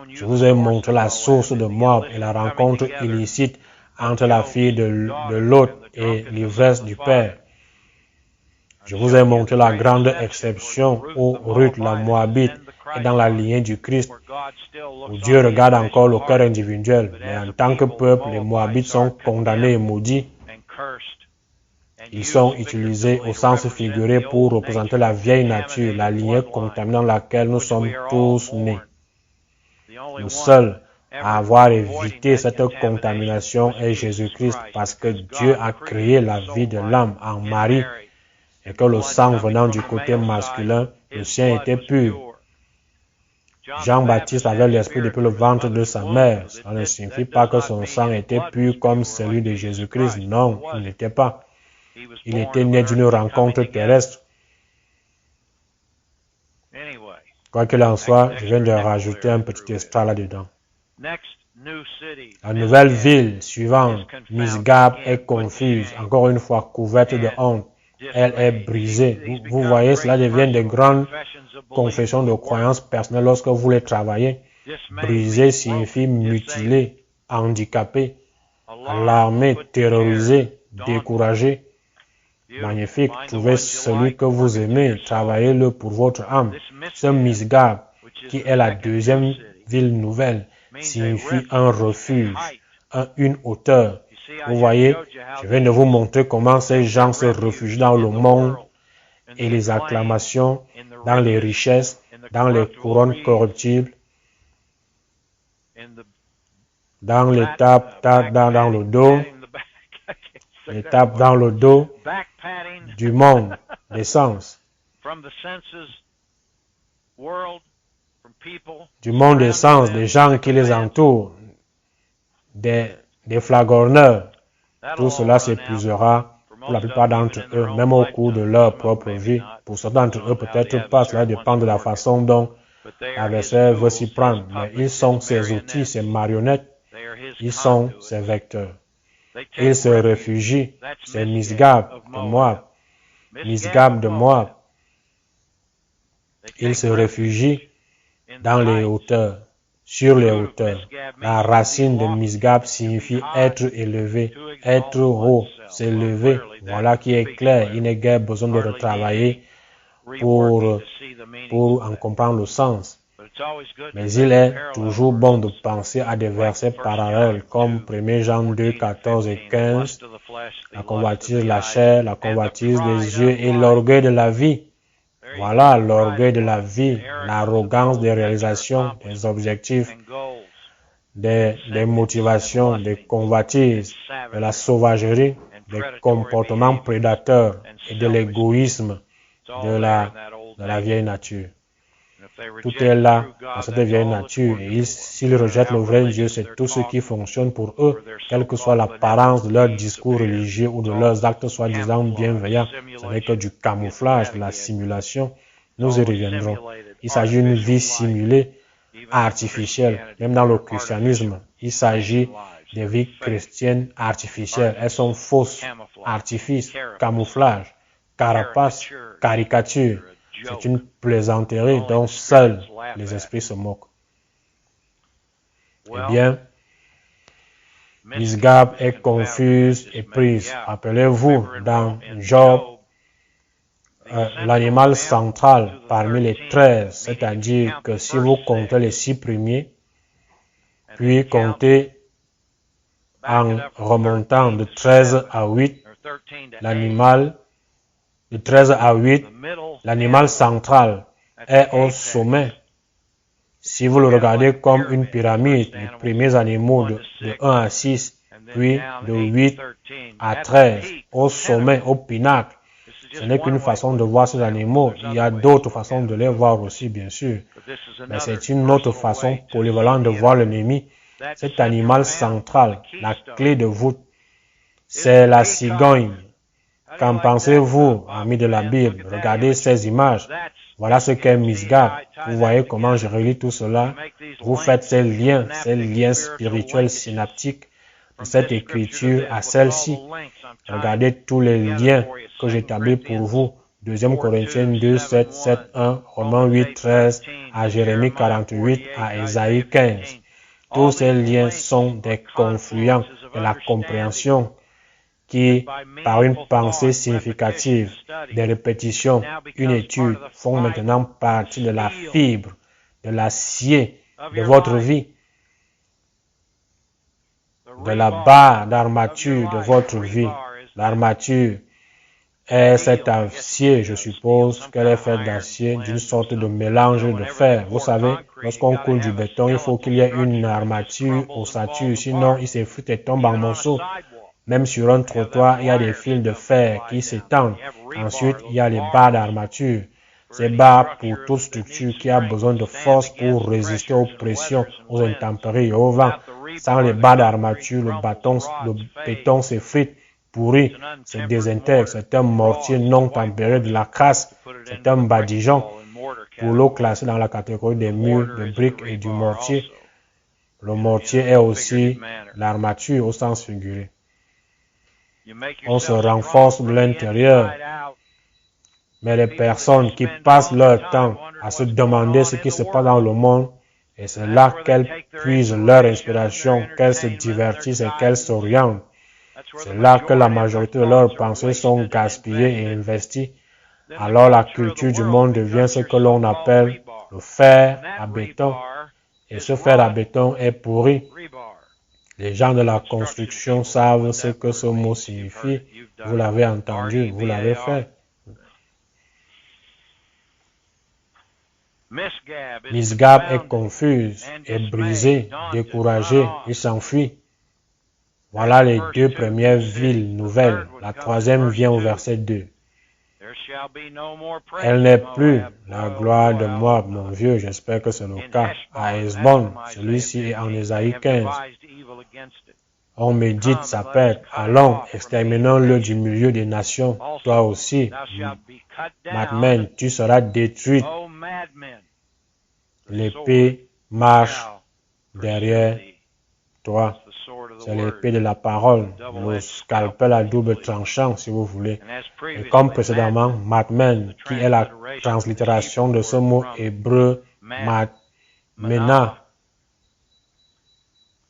Je vous ai montré la source de Moab et la rencontre illicite entre la fille de Lot et l'ivresse du père. Je vous ai montré la grande exception où Ruth, la Moabite, est dans la lignée du Christ, où Dieu regarde encore le cœur individuel. Mais en tant que peuple, les Moabites sont condamnés et maudits. Ils sont utilisés au sens figuré pour représenter la vieille nature, la lignée contaminée dans laquelle nous sommes tous nés. Le seul à avoir évité cette contamination est Jésus-Christ, parce que Dieu a créé la vie de l'âme en Marie et que le sang venant du côté masculin, le sien était pur. Jean-Baptiste avait l'esprit depuis le ventre de sa mère. Ça ne signifie pas que son sang était pur comme celui de Jésus-Christ. Non, il n'était pas. Il était né d'une rencontre terrestre. Quoi qu'il en soit, je viens de rajouter un petit extra là-dedans. La nouvelle ville suivante, Misgab, est confuse, encore une fois couverte de honte. Elle est brisée. Vous voyez, cela devient de grandes confessions de croyances personnelles lorsque vous les travaillez. Briser signifie mutiler, handicapé, alarmé, terrorisé, découragé. Magnifique, trouvez celui que vous aimez, travaillez-le pour votre âme. Ce Misgab, qui est la deuxième ville nouvelle, signifie un refuge, une hauteur. Vous voyez, je viens de vous montrer comment ces gens se réfugient dans le monde et les acclamations, dans les richesses, dans les couronnes corruptibles, dans les tapes dans le dos, les tapes dans le dos du monde, des sens. Du monde des sens, des gens qui les entourent, des flagorneurs. Tout cela s'épuisera pour la plupart d'entre eux, même au cours de leur propre vie. Pour certains d'entre eux, peut-être pas, cela dépend de la façon dont l'adversaire veut s'y prendre. Mais ils sont ses outils, ses marionnettes, ils sont ses vecteurs. Ils se réfugient, c'est Misgab de Moab. Misgab de Moab. Ils se réfugient dans les hauteurs, sur les hauteurs. La racine de Misgab signifie être élevé, être haut, s'élever. Voilà qui est clair. Il n'est guère besoin de retravailler pour en comprendre le sens. Mais il est toujours bon de penser à des versets parallèles comme 1 Jean 2, 14 et 15, la convoitise de la chair, la convoitise des yeux et l'orgueil de la vie. Voilà l'orgueil de la vie, l'arrogance des réalisations, des objectifs, des motivations, des convoitises, de la sauvagerie, des comportements prédateurs et de l'égoïsme de la vieille nature. Tout est là dans cette vieille nature et s'ils rejettent le vrai Dieu, c'est tout ce qui fonctionne pour eux, quelle que soit l'apparence de leur discours religieux ou de leurs actes soi-disant bienveillants. Ce n'est que du camouflage, de la simulation. Nous y reviendrons. Il s'agit d'une vie simulée, artificielle. Même dans le christianisme, il s'agit des vies chrétiennes artificielles. Elles sont fausses, artifices, camouflage, carapace, caricature. C'est une plaisanterie dont seuls les esprits se moquent. Eh bien, Misgab est confuse et prise. Rappelez-vous, dans Job, l'animal central parmi les 13, c'est-à-dire que si vous comptez les 6 premiers, puis comptez en remontant de 13 à 8, l'animal de 13 à 8, l'animal central est au sommet. Si vous le regardez comme une pyramide, les premiers animaux de 1 à 6, puis de 8 à 13, au sommet, au pinacle, ce n'est qu'une façon de voir ces animaux. Il y a d'autres façons de les voir aussi, bien sûr. Mais c'est une autre façon polyvalente de voir l'ennemi. Cet animal central, la clé de voûte, c'est la cigogne. Qu'en pensez-vous, amis de la Bible? Regardez ces images. Voilà ce qu'est Misgab. Vous voyez comment je relis tout cela. Vous faites ces liens spirituels synaptiques de cette écriture à celle-ci. Regardez tous les liens que j'établis pour vous. 2 Corinthiens 2, 7, 7, 1, Romains 8, 13, à Jérémie 48, à Ésaïe 15. Tous ces liens sont des confluents de la compréhension qui, par une pensée significative, des répétitions, une étude, font maintenant partie de la fibre, de l'acier de votre vie, de la barre d'armature de votre vie. L'armature est cet acier, je suppose qu'elle est faite d'acier, d'une sorte de mélange de fer. Vous savez, lorsqu'on coule du béton, il faut qu'il y ait une armature ossature, sinon il s'effrite et tombe en morceaux. Même sur un trottoir, il y a des fils de fer qui s'étendent. Ensuite, il y a les barres d'armature. Ces barres pour toute structure qui a besoin de force pour résister aux pressions, aux intempéries et au vent. Sans les barres d'armature, le béton s'effrite, pourrit, se désintègre. C'est un mortier non tempéré de la crasse. C'est un badigeon. Pour l'eau classée dans la catégorie des murs, de briques et du mortier, le mortier est aussi l'armature au sens figuré. On se renforce de l'intérieur. Mais les personnes qui passent leur temps à se demander ce qui se passe dans le monde, et c'est là qu'elles puisent leur inspiration, qu'elles se divertissent et qu'elles s'orientent. C'est là que la majorité de leurs pensées sont gaspillées et investies. Alors la culture du monde devient ce que l'on appelle le fer à béton. Et ce fer à béton est pourri. Les gens de la construction savent ce que ce mot signifie. Vous l'avez entendu, vous l'avez fait. Misgab est confuse, est brisé, découragé, il s'enfuit. Voilà les 2 premières villes nouvelles. La 3e vient au verset 2. Elle n'est plus la gloire de Moab, mon vieux, j'espère que c'est le cas. À Hesbon, celui-ci est en Ésaïe 15. On médite sa perte. Allons, exterminons-le du milieu des nations. Toi aussi, Madmen, tu seras détruite. L'épée marche derrière toi. C'est l'épée de la parole, le scalpel à double tranchant, si vous voulez. Et comme précédemment, Matmen, qui est la translittération de ce mot hébreu Matmena,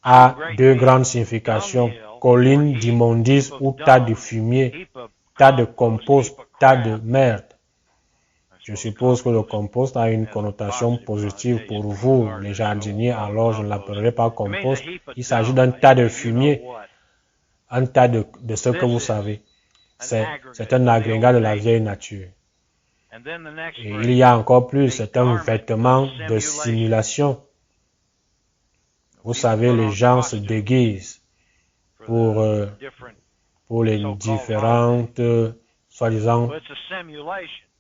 a deux grandes significations. Colline d'immondice ou tas de fumier, tas de compost, tas de merde. Je suppose que le compost a une connotation positive pour vous, les jardiniers, alors je ne l'appellerai pas compost. Il s'agit d'un tas de fumier, un tas de ce que vous savez. C'est un agrégat de la vieille nature. Et il y a encore plus, c'est un vêtement de simulation. Vous savez, les gens se déguisent pour les différentes, soi-disant,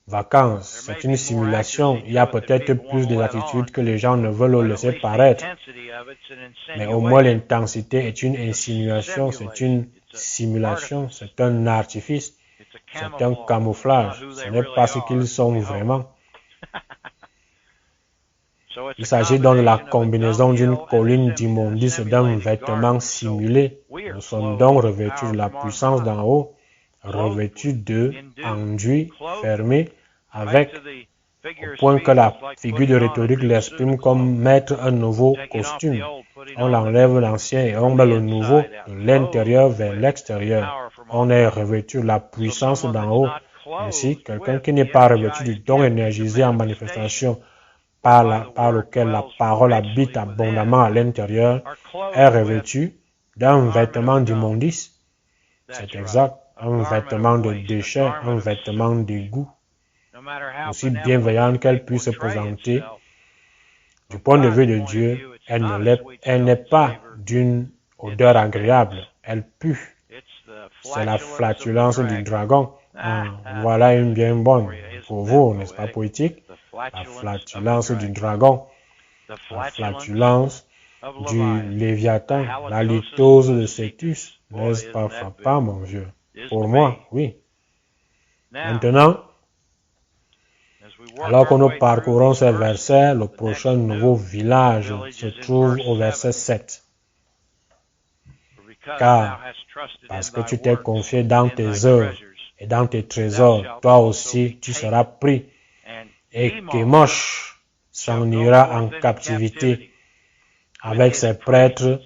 vacances. C'est une simulation. Il y a peut-être plus d'attitudes que les gens ne veulent laisser paraître. Mais au moins l'intensité est une insinuation, c'est une simulation, c'est un artifice, c'est un camouflage. Ce n'est pas ce qu'ils sont vraiment. Il s'agit donc de la combinaison d'une colline d'immondice et d'un vêtement simulé. Nous sommes donc revêtus de la puissance d'en haut, revêtus de enduits fermés, avec, au point que la figure de rhétorique l'exprime comme mettre un nouveau costume. On l'enlève l'ancien et on met le nouveau de l'intérieur vers l'extérieur. On est revêtu de la puissance d'en haut. Ainsi, quelqu'un qui n'est pas revêtu du don énergisé en manifestation par lequel la parole habite abondamment à l'intérieur est revêtu d'un vêtement d'immondice. C'est exact, un vêtement de déchet, un vêtement d'égout. Aussi bienveillante qu'elle puisse se présenter, du point de vue de Dieu, elle n'est pas d'une odeur agréable, elle pue. C'est la flatulence du dragon. Voilà une bien bonne pour vous, n'est-ce pas poétique? La flatulence du dragon, la flatulence du Léviathan, la litose de Cétus, n'est-ce pas frappant, mon vieux? Pour moi, oui. Maintenant, alors que nous parcourons ces versets, le prochain nouveau village se trouve au verset 7. Car, parce que tu t'es confié dans tes œuvres et dans tes trésors, toi aussi tu seras pris. Et Kémosh s'en ira en captivité avec ses prêtres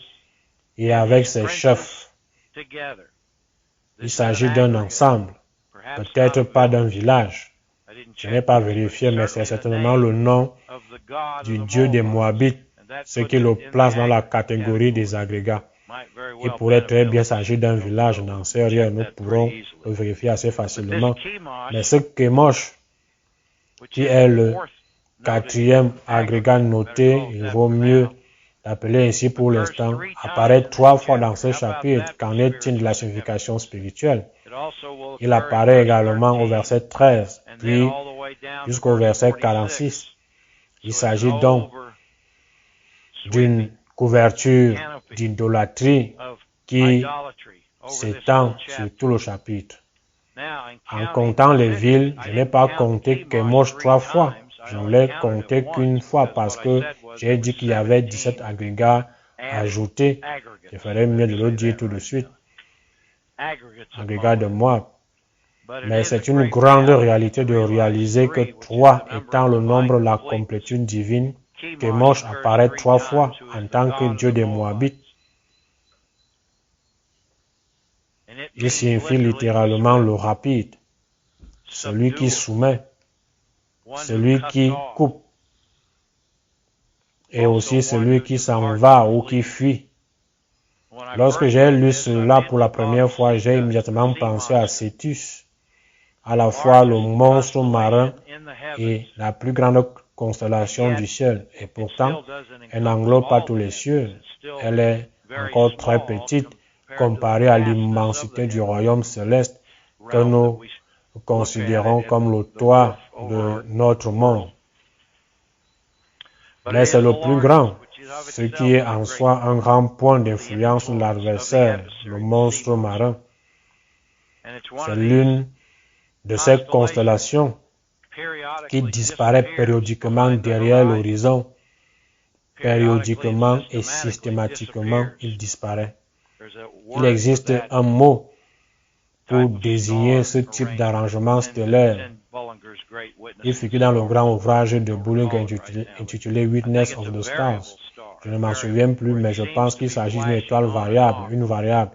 et avec ses chefs. Il s'agit d'un ensemble, peut-être pas d'un village. Je n'ai pas vérifié, mais c'est certainement le nom du dieu des Moabites, ce qui le place dans la catégorie des agrégats. Il pourrait très bien s'agir d'un village, je n'en sais rien, nous pourrons le vérifier assez facilement. Mais ce Kémosh, qui est le quatrième agrégat noté, il vaut mieux l'appeler ainsi pour l'instant, apparaît 3 fois dans ce chapitre. Qu'en est-il de la signification spirituelle? Il apparaît également au verset 13, puis jusqu'au verset 46. Il s'agit donc d'une couverture d'idolâtrie qui s'étend sur tout le chapitre. En comptant les villes, je n'ai pas compté Kémosh 3 fois. Je ne l'ai compté qu'une fois parce que j'ai dit qu'il y avait 17 agrégats ajoutés. Je ferais mieux de le dire tout de suite. Agrégats de Moab. Mais c'est une grande réalité de réaliser que 3 étant le nombre de la complétude divine, Kémosh apparaît 3 fois en tant que Dieu des Moabites. Il signifie littéralement le rapide, celui qui soumet, celui qui coupe, et aussi celui qui s'en va ou qui fuit. Lorsque j'ai lu cela pour la première fois, j'ai immédiatement pensé à Cétus, à la fois le monstre marin et la plus grande constellation du ciel. Et pourtant, elle n'englobe pas tous les cieux. Elle est encore très petite comparée à l'immensité du royaume céleste que nous considérons comme le toit de notre monde. Mais c'est le plus grand, ce qui est en soi un grand point d'influence de l'adversaire, le monstre marin. C'est l'une de ces constellations qui disparaît périodiquement derrière l'horizon. Périodiquement et systématiquement, il disparaît. Il existe un mot pour désigner ce type d'arrangement stellaire. Il figure dans le grand ouvrage de Bulling intitulé Witness of the Stars. Je ne m'en souviens plus, mais je pense qu'il s'agit d'une étoile variable, une variable,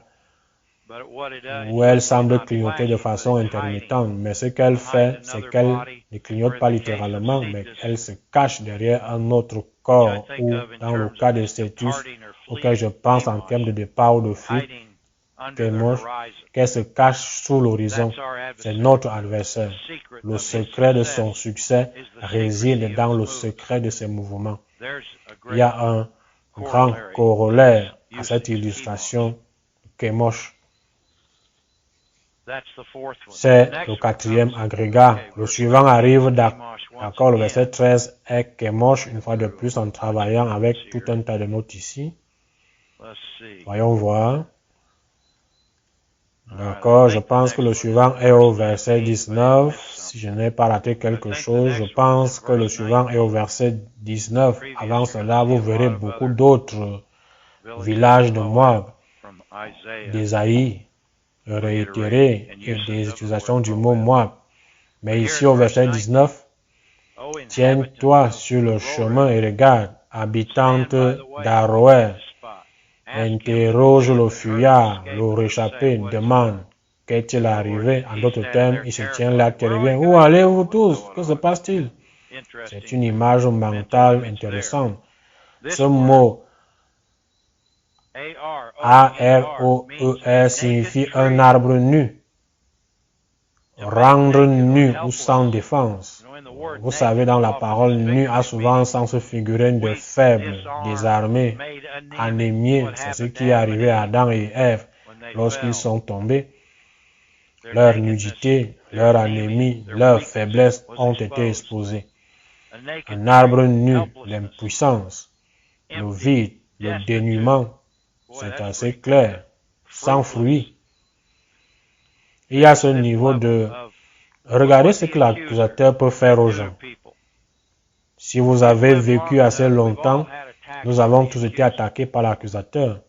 où elle semble clignoter de façon intermittente. Mais ce qu'elle fait, c'est qu'elle ne clignote pas littéralement, mais elle se cache derrière un autre corps, ou dans le cas de Cetus, auquel je pense en termes de départ ou de fuite, qu'elle se cache sous l'horizon. C'est notre adversaire. Le secret de son succès réside dans le secret de ses mouvements. Il y a un grand corollaire à cette illustration Chemosh. C'est le quatrième agrégat. Le suivant arrive d'accord. Le verset 13 est Chemosh, une fois de plus en travaillant avec tout un tas de notes ici. Voyons voir. D'accord, je pense que le suivant est au verset 19. Si je n'ai pas raté quelque chose, je pense que le suivant est au verset 19. Avant cela, vous verrez beaucoup d'autres villages de Moab, d'Ésaïe, réitérés et des utilisations du mot Moab. Mais ici au verset 19, tiens-toi sur le chemin et regarde, habitante d'Aroër. Interroge le fuyard, le réchappé, demande qu'est-il arrivé. En d'autres termes, il se tient là, terrible. Où allez-vous tous? Que se passe-t-il? C'est une image mentale intéressante. Ce mot A-R-O-E-R signifie un arbre nu, rendre nu ou sans défense. Vous savez, dans la parole, nu a souvent un sens figuré de faible, désarmé, anémié. C'est ce qui est arrivé à Adam et Ève lorsqu'ils sont tombés. Leur nudité, leur anémie, leur faiblesse ont été exposées. Un arbre nu, l'impuissance, le vide, le dénuement, c'est assez clair, sans fruit. Il y a ce niveau de... Regardez ce que l'accusateur peut faire aux gens. Si vous avez vécu assez longtemps, nous avons tous été attaqués par l'accusateur.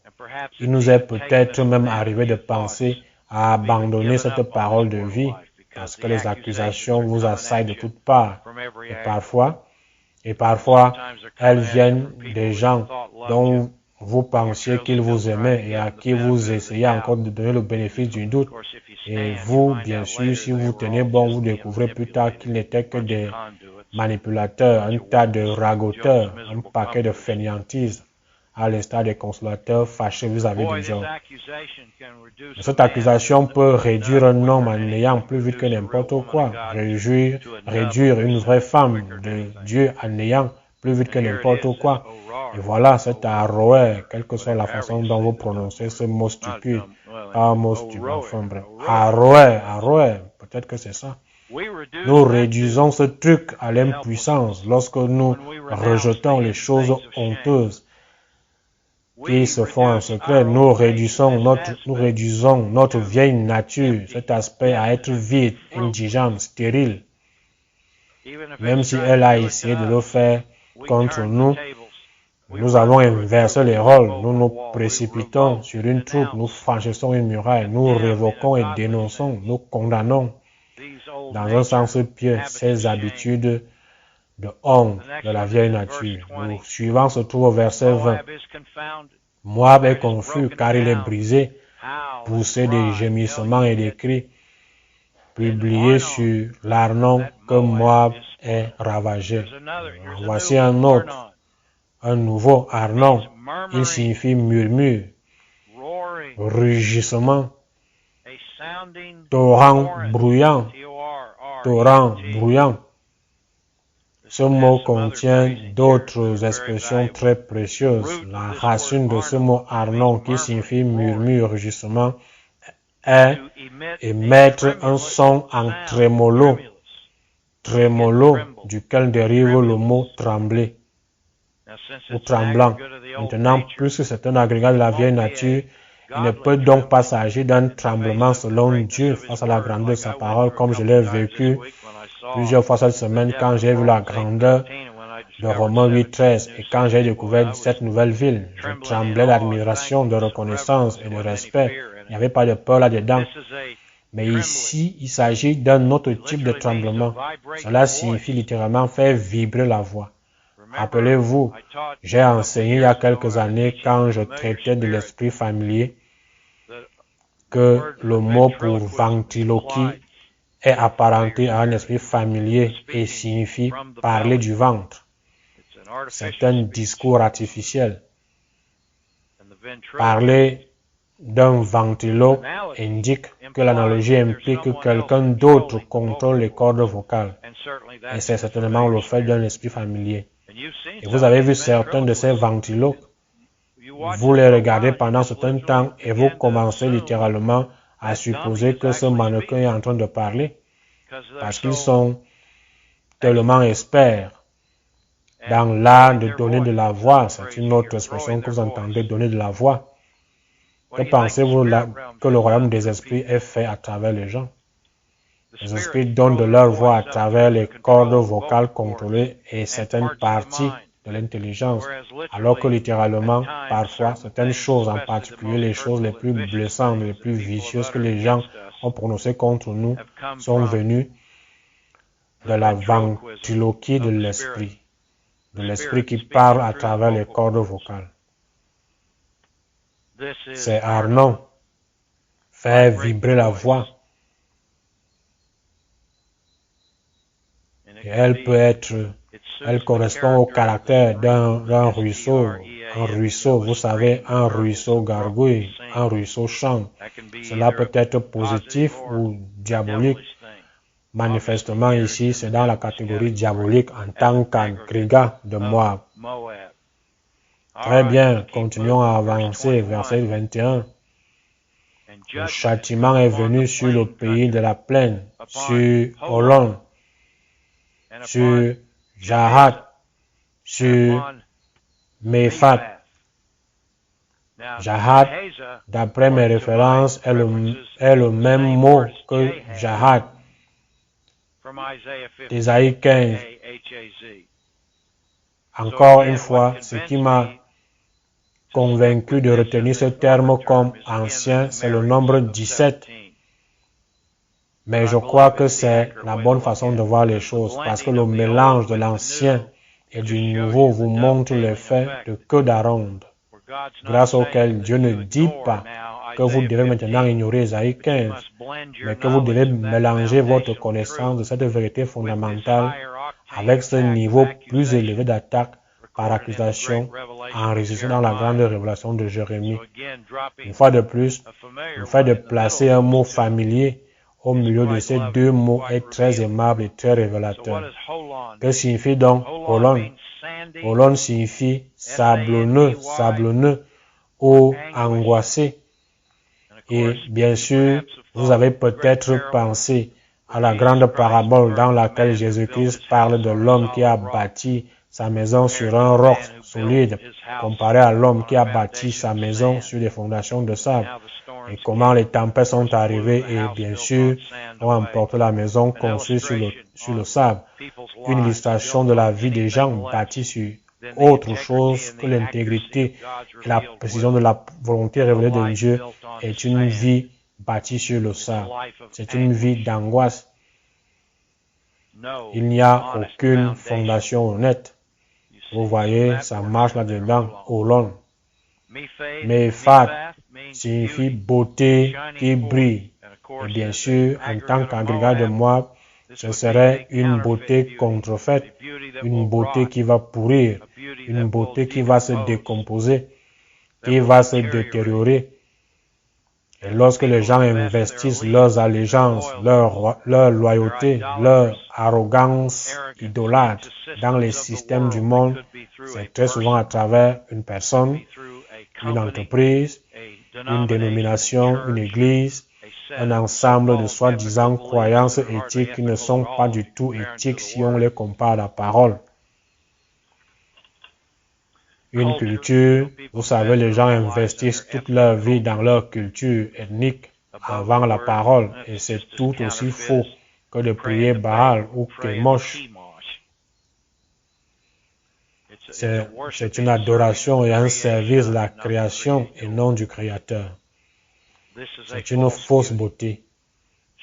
Il nous est peut-être même arrivé de penser à abandonner cette parole de vie parce que les accusations vous assaillent de toutes parts. Et parfois, elles viennent des gens dont vous pensiez qu'ils vous aimaient et à qui vous essayez encore de donner le bénéfice du doute. Et vous, bien sûr, si vous tenez bon, vous découvrez plus tard qu'ils n'étaient que des manipulateurs, un tas de ragoteurs, un paquet de fainéantises, à l'instar des consolateurs fâchés vis-à-vis de Job. Cette accusation peut réduire un homme en néant plus vite que n'importe quoi, réduire une vraie femme de Dieu en néant plus vite que n'importe quoi. Et voilà, c'est Aroër, quelle que soit la façon dont vous prononcez ce mot stupide, pas un mot stupide, enfin bref. Aroër, peut-être que c'est ça. Nous réduisons ce truc à l'impuissance lorsque nous rejetons les choses honteuses qui se font en secret. Nous réduisons notre vieille nature, cet aspect à être vide, indigent, stérile. Même si elle a essayé de le faire contre nous, nous avons inversé les rôles. Nous nous précipitons sur une troupe, nous franchissons une muraille, nous révoquons et dénonçons, nous condamnons dans un sens pieux ces habitudes de honte de la vieille nature. Le suivant se trouve au verset 20. Moab est confus car il est brisé, poussé des gémissements et des cris, publié sur l'Arnon que Moab est ravagé. Voici un autre, un nouveau Arnon. Il signifie murmure, rugissement, torrent bruyant. Ce mot contient d'autres expressions très précieuses. La racine de ce mot Arnon, qui signifie murmure, rugissement, est émettre un son en trémolo, duquel dérive le mot trembler ou tremblant. Maintenant, puisque c'est un agrégat de la vieille nature, il ne peut donc pas s'agir d'un tremblement selon Dieu face à la grandeur de sa parole, comme je l'ai vécu plusieurs fois cette semaine quand j'ai vu la grandeur de Romains 8:13. Et quand j'ai découvert cette nouvelle ville, je tremblais d'admiration, de reconnaissance et de respect. Il n'y avait pas de peur là-dedans. Mais ici, il s'agit d'un autre type de tremblement. Cela signifie littéralement faire vibrer la voix. Rappelez-vous, j'ai enseigné il y a quelques années quand je traitais de l'esprit familier que le mot pour ventriloquie est apparenté à un esprit familier et signifie parler du ventre. C'est un discours artificiel. Parler d'un ventriloque indique que l'analogie implique que quelqu'un d'autre contrôle les cordes vocales. Et c'est certainement le fait d'un esprit familier. Et vous avez vu certains de ces ventriloques. Vous les regardez pendant un certain temps et vous commencez littéralement à supposer que ce mannequin est en train de parler. Parce qu'ils sont tellement experts dans l'art de donner de la voix. C'est une autre expression que vous entendez, donner de la voix. Que pensez-vous que le royaume des esprits est fait à travers les gens? Les esprits donnent de leur voix à travers les cordes vocales contrôlées et certaines parties de l'intelligence, alors que littéralement, parfois, certaines choses, en particulier les choses les plus blessantes, les plus vicieuses que les gens ont prononcées contre nous, sont venues de la ventriloquie de l'esprit qui parle à travers les cordes vocales. C'est Arnon, faire vibrer la voix. Et elle correspond au caractère d'un ruisseau. Un ruisseau, vous savez, un ruisseau gargouille, un ruisseau chante. Cela peut être positif ou diabolique. Manifestement ici, c'est dans la catégorie diabolique en tant qu'agrégat de Moab. Très bien, continuons à avancer, verset 21. Le châtiment est venu sur le pays de la plaine, sur Holon, sur Jahat, sur Mephat. Jahat, d'après mes références, est le même mot que Jahat d'Ésaïe 15. Encore une fois, ce qui m'a convaincu de retenir ce terme comme ancien, c'est le nombre 17. Mais je crois que c'est la bonne façon de voir les choses, parce que le mélange de l'ancien et du nouveau vous montre l'effet de queue d'aronde, grâce auquel Dieu ne dit pas que vous devez maintenant ignorer Ésaïe 15, mais que vous devez mélanger votre connaissance de cette vérité fondamentale avec ce niveau plus élevé d'attaque par accusation enregistré dans la grande révélation de Jérémie. Une fois de plus, le fait de placer un mot familier au milieu de ces deux mots est très aimable et très révélateur. Que signifie donc Holon? Holon signifie sablonneux, sablonneux ou angoissé. Et bien sûr, vous avez peut-être pensé à la grande parabole dans laquelle Jésus-Christ parle de l'homme qui a bâti sa maison sur un roc solide, comparé à l'homme qui a bâti sa maison sur des fondations de sable. Et comment les tempêtes sont arrivées et bien sûr ont emporté la maison construite sur le sable. Une illustration de la vie des gens bâtis sur autre chose que l'intégrité et la précision de la volonté révélée de Dieu est une vie bâtie sur le sable. C'est une vie d'angoisse. Il n'y a aucune fondation honnête. Vous voyez, ça marche là-dedans, Holon. Mephat signifie beauté qui brille. Et bien sûr, en tant qu'agrégat de Moab, ce serait une beauté contrefaite, une beauté qui va pourrir, une beauté qui va se décomposer, qui va se détériorer. Et lorsque les gens investissent leurs allégeances, leur loyauté, leur arrogance idolâtre dans les systèmes du monde, c'est très souvent à travers une personne, une entreprise, une dénomination, une église, un ensemble de soi-disant croyances éthiques qui ne sont pas du tout éthiques si on les compare à la parole. Une culture, vous savez, les gens investissent toute leur vie dans leur culture ethnique avant la parole et c'est tout aussi faux que de prier Baal ou Kemosh. C'est une adoration et un service de la création et non du Créateur. C'est une fausse beauté.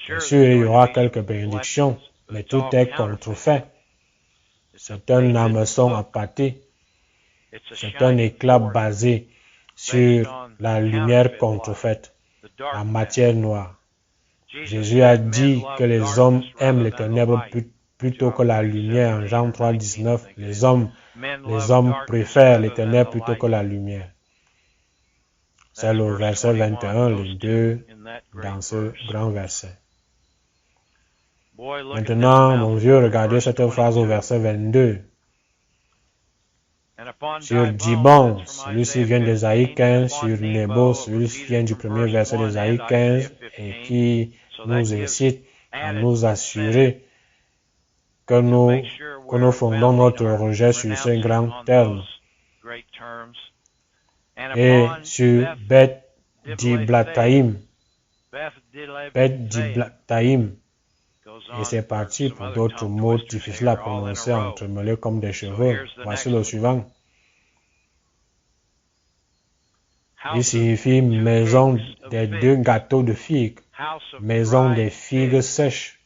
Bien sûr, il y aura quelques bénédictions, mais tout est contrefait. C'est un hameçon appâté. C'est un éclat basé sur la lumière contrefaite, la matière noire. Jésus a dit que les hommes aiment les ténèbres plutôt que la lumière. En Jean 3, 19, les hommes préfèrent les ténèbres plutôt que la lumière. C'est le verset 21, les deux dans ce grand verset. Maintenant, mon vieux, regardez cette phrase au verset 22. Sur Dibon, celui-ci vient d'Ésaïe 15, sur Nebo, celui-ci vient du premier verset d'Ésaïe 15, et qui nous incite à nous assurer que nous fondons notre rejet sur ces grands termes. Et sur Beth Diblataïm, et c'est parti pour d'autres mots difficiles à prononcer, entremêlés comme des cheveux. Voici le suivant. Il signifie maison des deux gâteaux de figues, maison des figues sèches,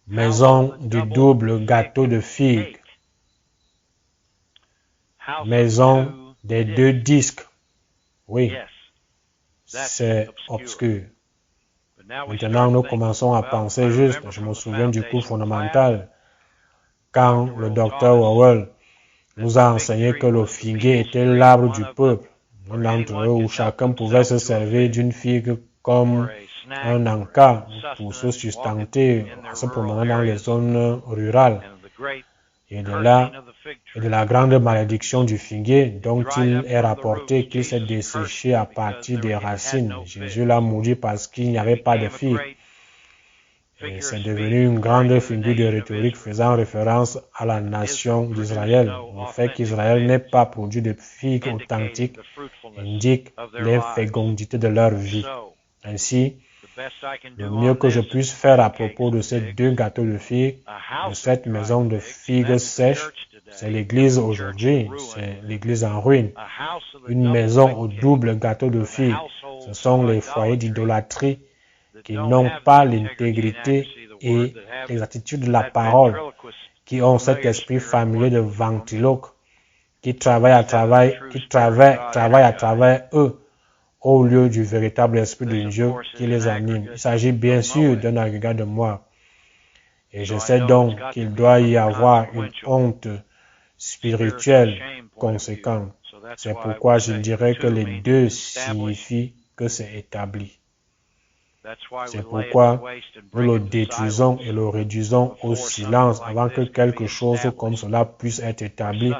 maison du double gâteau de figues, maison des deux disques. Oui, c'est obscur. Maintenant, nous commençons à penser juste. Je me souviens du cours fondamental quand le docteur Howell nous a enseigné que le figuier était l'arbre du peuple, un d'entre eux où chacun pouvait se servir d'une figue comme un encas pour se sustenter en se promenant dans les zones rurales. Et de la grande malédiction du figuier dont il est rapporté qu'il s'est desséché à partir des racines. Jésus l'a maudit parce qu'il n'y avait pas de figues. Et c'est devenu une grande figure de rhétorique faisant référence à la nation d'Israël. Le fait qu'Israël n'ait pas produit de figues authentiques indique l'infécondité de leur vie. Ainsi, le mieux que je puisse faire à propos de ces deux gâteaux de figues, de cette maison de figues sèches, c'est l'église aujourd'hui, c'est l'église en ruine. Une maison au double gâteau de figues, ce sont les foyers d'idolâtrie qui n'ont pas l'intégrité et l'exactitude de la parole, qui ont cet esprit familier de ventriloque, qui travaille à travers eux, au lieu du véritable esprit de Dieu qui les anime. Il s'agit bien sûr d'un agrégat de moi. Et je sais donc qu'il doit y avoir une honte spirituelle conséquente. C'est pourquoi je dirais que les deux signifient que c'est établi. C'est pourquoi nous le détruisons et le réduisons au silence avant que quelque chose comme cela puisse être établi,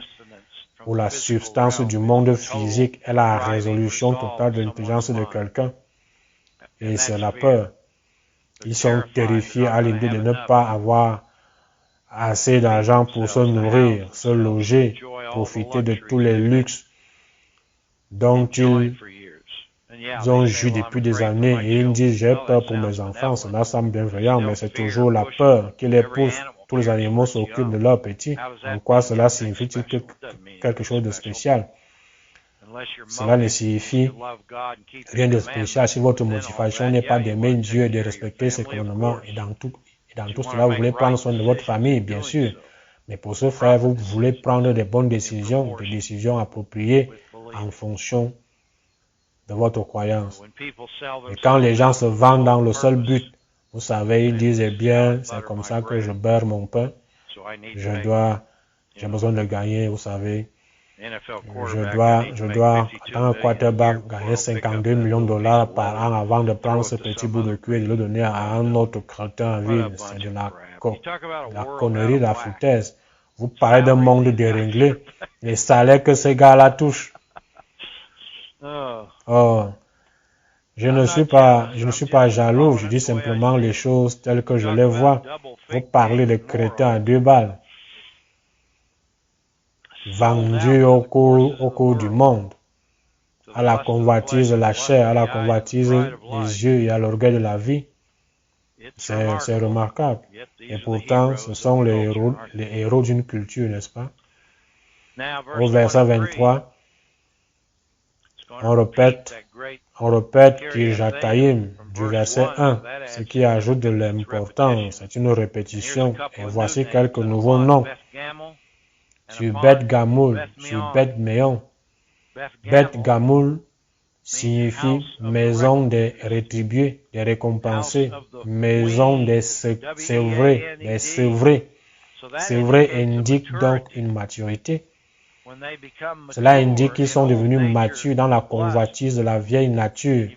où la substance du monde physique est la résolution totale de l'intelligence de quelqu'un. Et c'est la peur. Ils sont terrifiés à l'idée de ne pas avoir assez d'argent pour se nourrir, se loger, profiter de tous les luxes dont ils ont joui depuis des années. Et ils disent, j'ai peur pour mes enfants. Cela semble bienveillant, mais c'est toujours la peur qui les pousse. Tous les animaux s'occupent de leurs petits. En quoi cela signifie-t-il quelque chose de spécial? Cela ne signifie rien de spécial si votre motivation n'est pas d'aimer Dieu et de respecter ses commandements. Et dans tout cela, vous voulez prendre soin de votre famille, bien sûr. Mais pour ce faire, vous voulez prendre des bonnes décisions, des décisions appropriées en fonction de votre croyance. Et quand les gens se vendent dans le seul but, vous savez, ils disent, eh bien, c'est comme ça que je beurre mon pain. J'ai besoin de gagner, vous savez. Je dois, en tant que quarterback, gagner 52 millions de dollars par an avant de prendre ce petit bout de cuir et de le donner à un autre crétin en ville. C'est de la connerie, de la foutaise. Vous parlez d'un monde déréglé. Les salaires que ces gars-là touchent. Oh. Je ne suis pas jaloux, je dis simplement les choses telles que je les vois. Vous parlez de crétins à 2 balles, vendus au cours du monde, à la convoitise de la chair, à la convoitise des yeux et à l'orgueil de la vie. C'est remarquable. Et pourtant, ce sont les héros d'une culture, n'est-ce pas? Au verset 23, on répète Kirjathaïm du verset 1, ce qui ajoute de l'importance. C'est une répétition. Et voici quelques nouveaux noms. Sur Beth Gamoul, sur Beth Meon. Beth Gamoul signifie maison des rétribués, des récompensés, maison des sevrés, des sevrés. Sevrés indique donc une maturité. Cela indique qu'ils sont devenus matures dans la convoitise de la vieille nature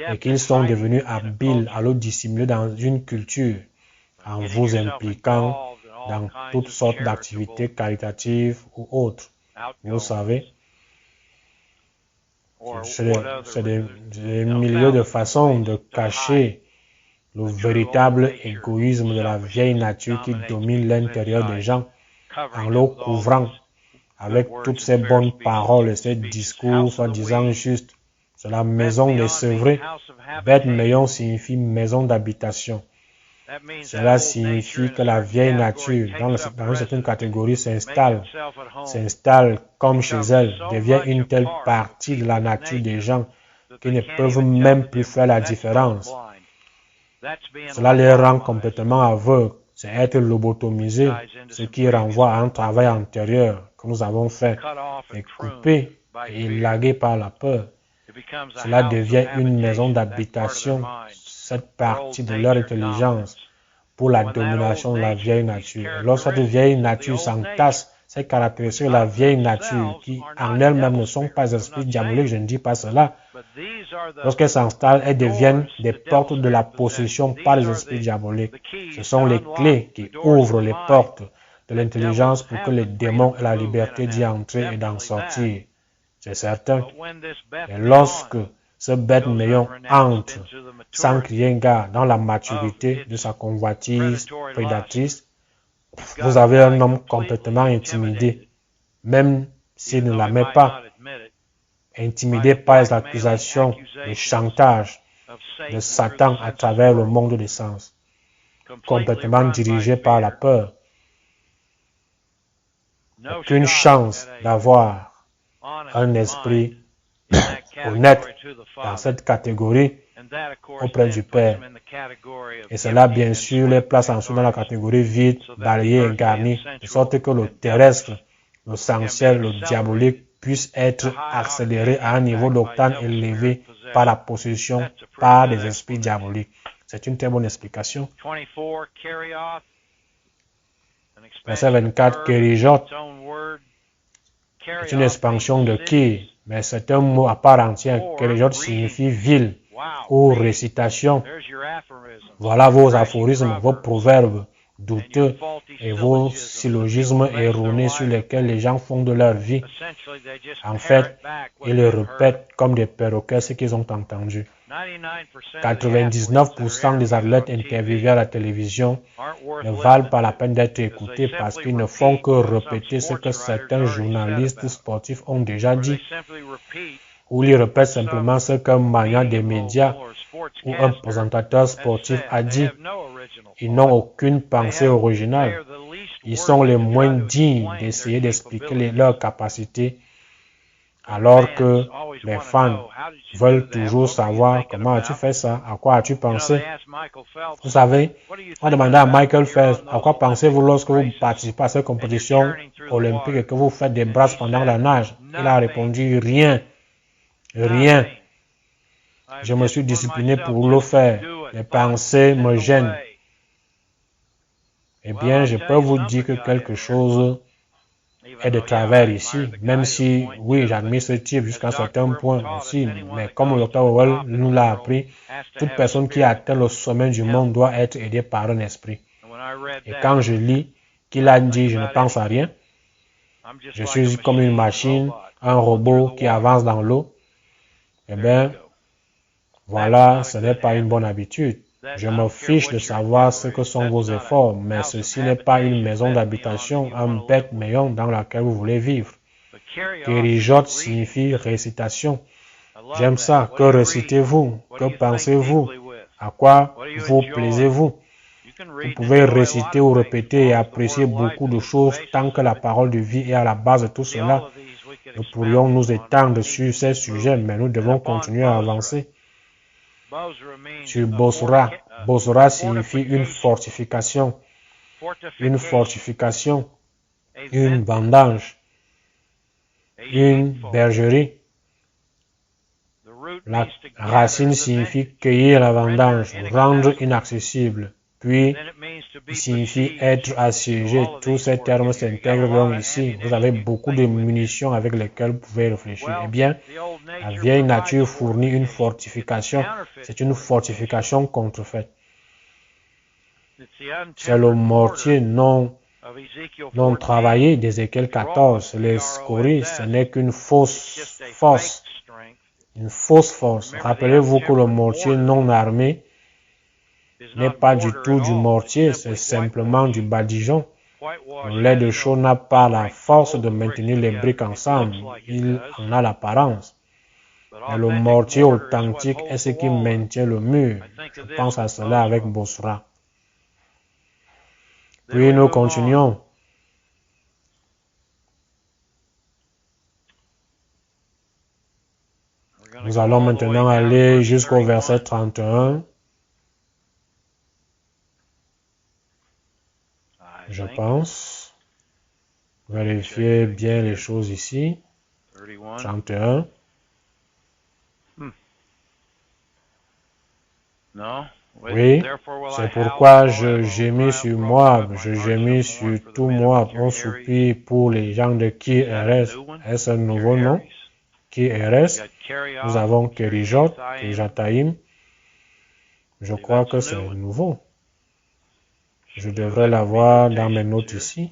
et qu'ils sont devenus habiles à le dissimuler dans une culture en vous impliquant dans toutes sortes d'activités caritatives ou autres. Vous savez, c'est des milliers de façons de cacher le véritable égoïsme de la vieille nature qui domine l'intérieur des gens en le couvrant avec toutes ces bonnes paroles et ces discours soi-disant justes. C'est la maison des sevrés. Beth Meon signifie maison d'habitation. Cela signifie que la vieille nature, dans une certaine catégorie, s'installe comme chez elle, devient une telle partie de la nature des gens qu'ils ne peuvent même plus faire la différence. Cela les rend complètement aveugles. C'est être lobotomisé, ce qui renvoie à un travail antérieur que nous avons fait, et coupé et élagué par la peur. Cela devient une maison d'habitation, cette partie de leur intelligence, pour la domination de la vieille nature. Et lorsque cette vieille nature s'entasse, ces caractéristiques de la vieille nature, qui en elles-mêmes ne sont pas esprits diaboliques, je ne dis pas cela. Lorsqu'elles s'installent, elles deviennent des portes de la possession par les esprits diaboliques. Ce sont les clés qui ouvrent les portes de l'intelligence pour que les démons aient la liberté d'y entrer et d'en sortir. C'est certain. Et lorsque ce Beth Meon entre sans crier gare dans la maturité de sa convoitise prédatrice, vous avez un homme complètement intimidé, même s'il ne la met pas, intimidé par les accusations, le chantage de Satan à travers le monde des sens, complètement dirigé par la peur. Aucune chance d'avoir un esprit honnête dans cette catégorie auprès du Père. Et cela, bien sûr, les place ensuite dans la catégorie vide, balayée et garnie, de sorte que le terrestre, le sensuel, le diabolique puisse être accéléré à un niveau d'octane élevé par la possession par des esprits diaboliques. C'est une très bonne explication. Verset 24, Kérijot, c'est une expansion de Ki, mais c'est un mot à part entière. Kérijot signifie ville ou récitation. Voilà vos aphorismes, vos proverbes douteux et vos syllogismes erronés sur lesquels les gens fondent leur vie. En fait, ils les répètent comme des perroquets ce qu'ils ont entendu. 99% des athlètes interviewés à la télévision ne valent pas la peine d'être écoutés parce qu'ils ne font que répéter ce que certains journalistes sportifs ont déjà dit, ou ils répètent simplement ce qu'un magnat des médias ou un présentateur sportif a dit. Ils n'ont aucune pensée originale. Ils sont les moins dignes d'essayer d'expliquer leurs capacités, alors que les fans veulent toujours savoir comment as-tu fait ça, à quoi as-tu pensé. Vous savez, on demandait à Michael Phelps, à quoi pensez-vous lorsque vous participez à cette compétition olympique et que vous faites des brasses pendant la nage? Il a répondu, rien. Rien. Je me suis discipliné pour le faire. Les pensées me gênent. Eh bien, je peux vous dire que quelque chose est de travers ici, même si, oui, j'admire ce type jusqu'à un certain point aussi, mais comme le Dr. Howell nous l'a appris, toute personne qui atteint le sommet du monde doit être aidée par un esprit. Et quand je lis qu'il a dit « je ne pense à rien », je suis comme une machine, un robot qui avance dans l'eau, eh bien, voilà, ce n'est pas une bonne habitude. Je me fiche de savoir ce que sont vos efforts, mais ceci n'est pas une maison d'habitation, un Beth Meon dans laquelle vous voulez vivre. Kérijot signifie récitation. J'aime ça. Que récitez-vous? Que pensez-vous? À quoi vous plaisez-vous? Vous pouvez réciter ou répéter et apprécier beaucoup de choses tant que la parole de vie est à la base de tout cela. Nous pourrions nous étendre sur ces sujets, mais nous devons continuer à avancer. Sur Bosra, Bosra signifie une fortification, une vendange, une bergerie. La racine signifie cueillir la vendange, rendre inaccessible. Puis, il signifie être assiégé. Tous ces termes s'intègrent donc ici. Vous avez beaucoup de munitions avec lesquelles vous pouvez réfléchir. Eh bien, la vieille nature fournit une fortification. C'est une fortification contrefaite. C'est le mortier non travaillé d'Ézéchiel 14. Les scories, ce n'est qu'une fausse force. Une fausse force. Rappelez-vous que le mortier non armé n'est pas du tout du mortier, c'est simplement du badigeon. Le lait de chaux n'a pas la force de maintenir les briques ensemble, il en a l'apparence. Mais le mortier authentique est ce qui maintient le mur. Je pense à cela avec Bosra. Puis nous continuons. Nous allons maintenant aller jusqu'au verset 31. Je pense. Vérifiez bien les choses ici. 31. Oui, c'est pourquoi je gémis sur Moab, je gémis sur tout Moab. On soupire pour les gens de Ki-Héres. Est-ce un nouveau nom? Ki-Héres. Nous avons Kérijot, Kirijataïm. Je crois que c'est nouveau. Je devrais l'avoir dans mes notes ici.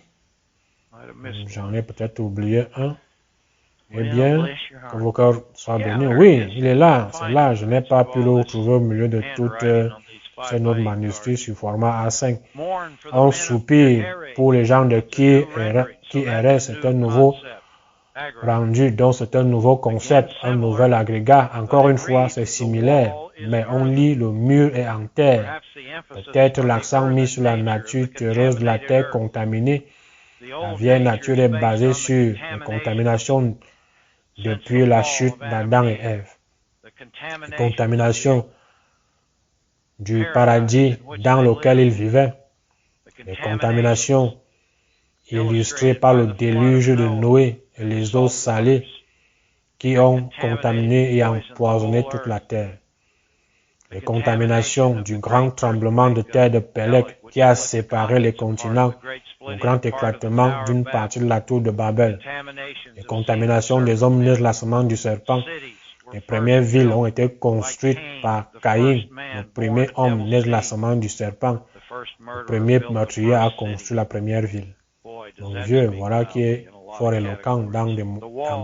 J'en ai peut-être oublié un. Eh bien, que vos cœurs soient bénis. Oui, il est là, c'est là. Je n'ai pas pu le trouver au milieu de toutes ces notes manuscrites sur format A5. On soupire pour les gens de Ki-Héres, c'est un nouveau rendu, donc c'est un nouveau concept, un nouvel agrégat. Encore une fois, c'est similaire, mais on lit le mur est en terre. Peut-être l'accent mis sur la nature terreuse de la terre contaminée. La vieille nature est basée sur la contamination depuis la chute d'Adam et Ève. La contamination du paradis dans lequel ils vivaient. Les contaminations illustrées par le déluge de Noé et les eaux salées qui ont contaminé et empoisonné toute la terre. Les contaminations du grand tremblement de terre de Pélec qui a séparé les continents, le grand éclatement d'une partie de la tour de Babel. Les contaminations des hommes nés de la semence du serpent. Les premières villes ont été construites par Caïn, le premier homme né de la semence du serpent. Le premier meurtrier a construit la première ville. Mon Dieu, voilà qui est fort éloquent dans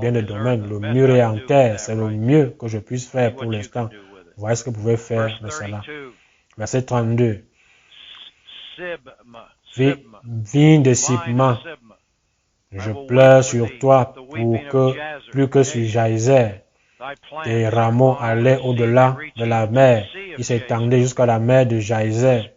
bien des domaines. Le mur est en terre, c'est le mieux que je puisse faire pour l'instant. Voyez ce que vous pouvez faire de cela. Verset 32. Vigne de Sibma, je pleure sur toi plus que sur Jaïzer. Tes rameaux allaient au-delà de la mer. Ils s'étendaient jusqu'à la mer de Jaïzer.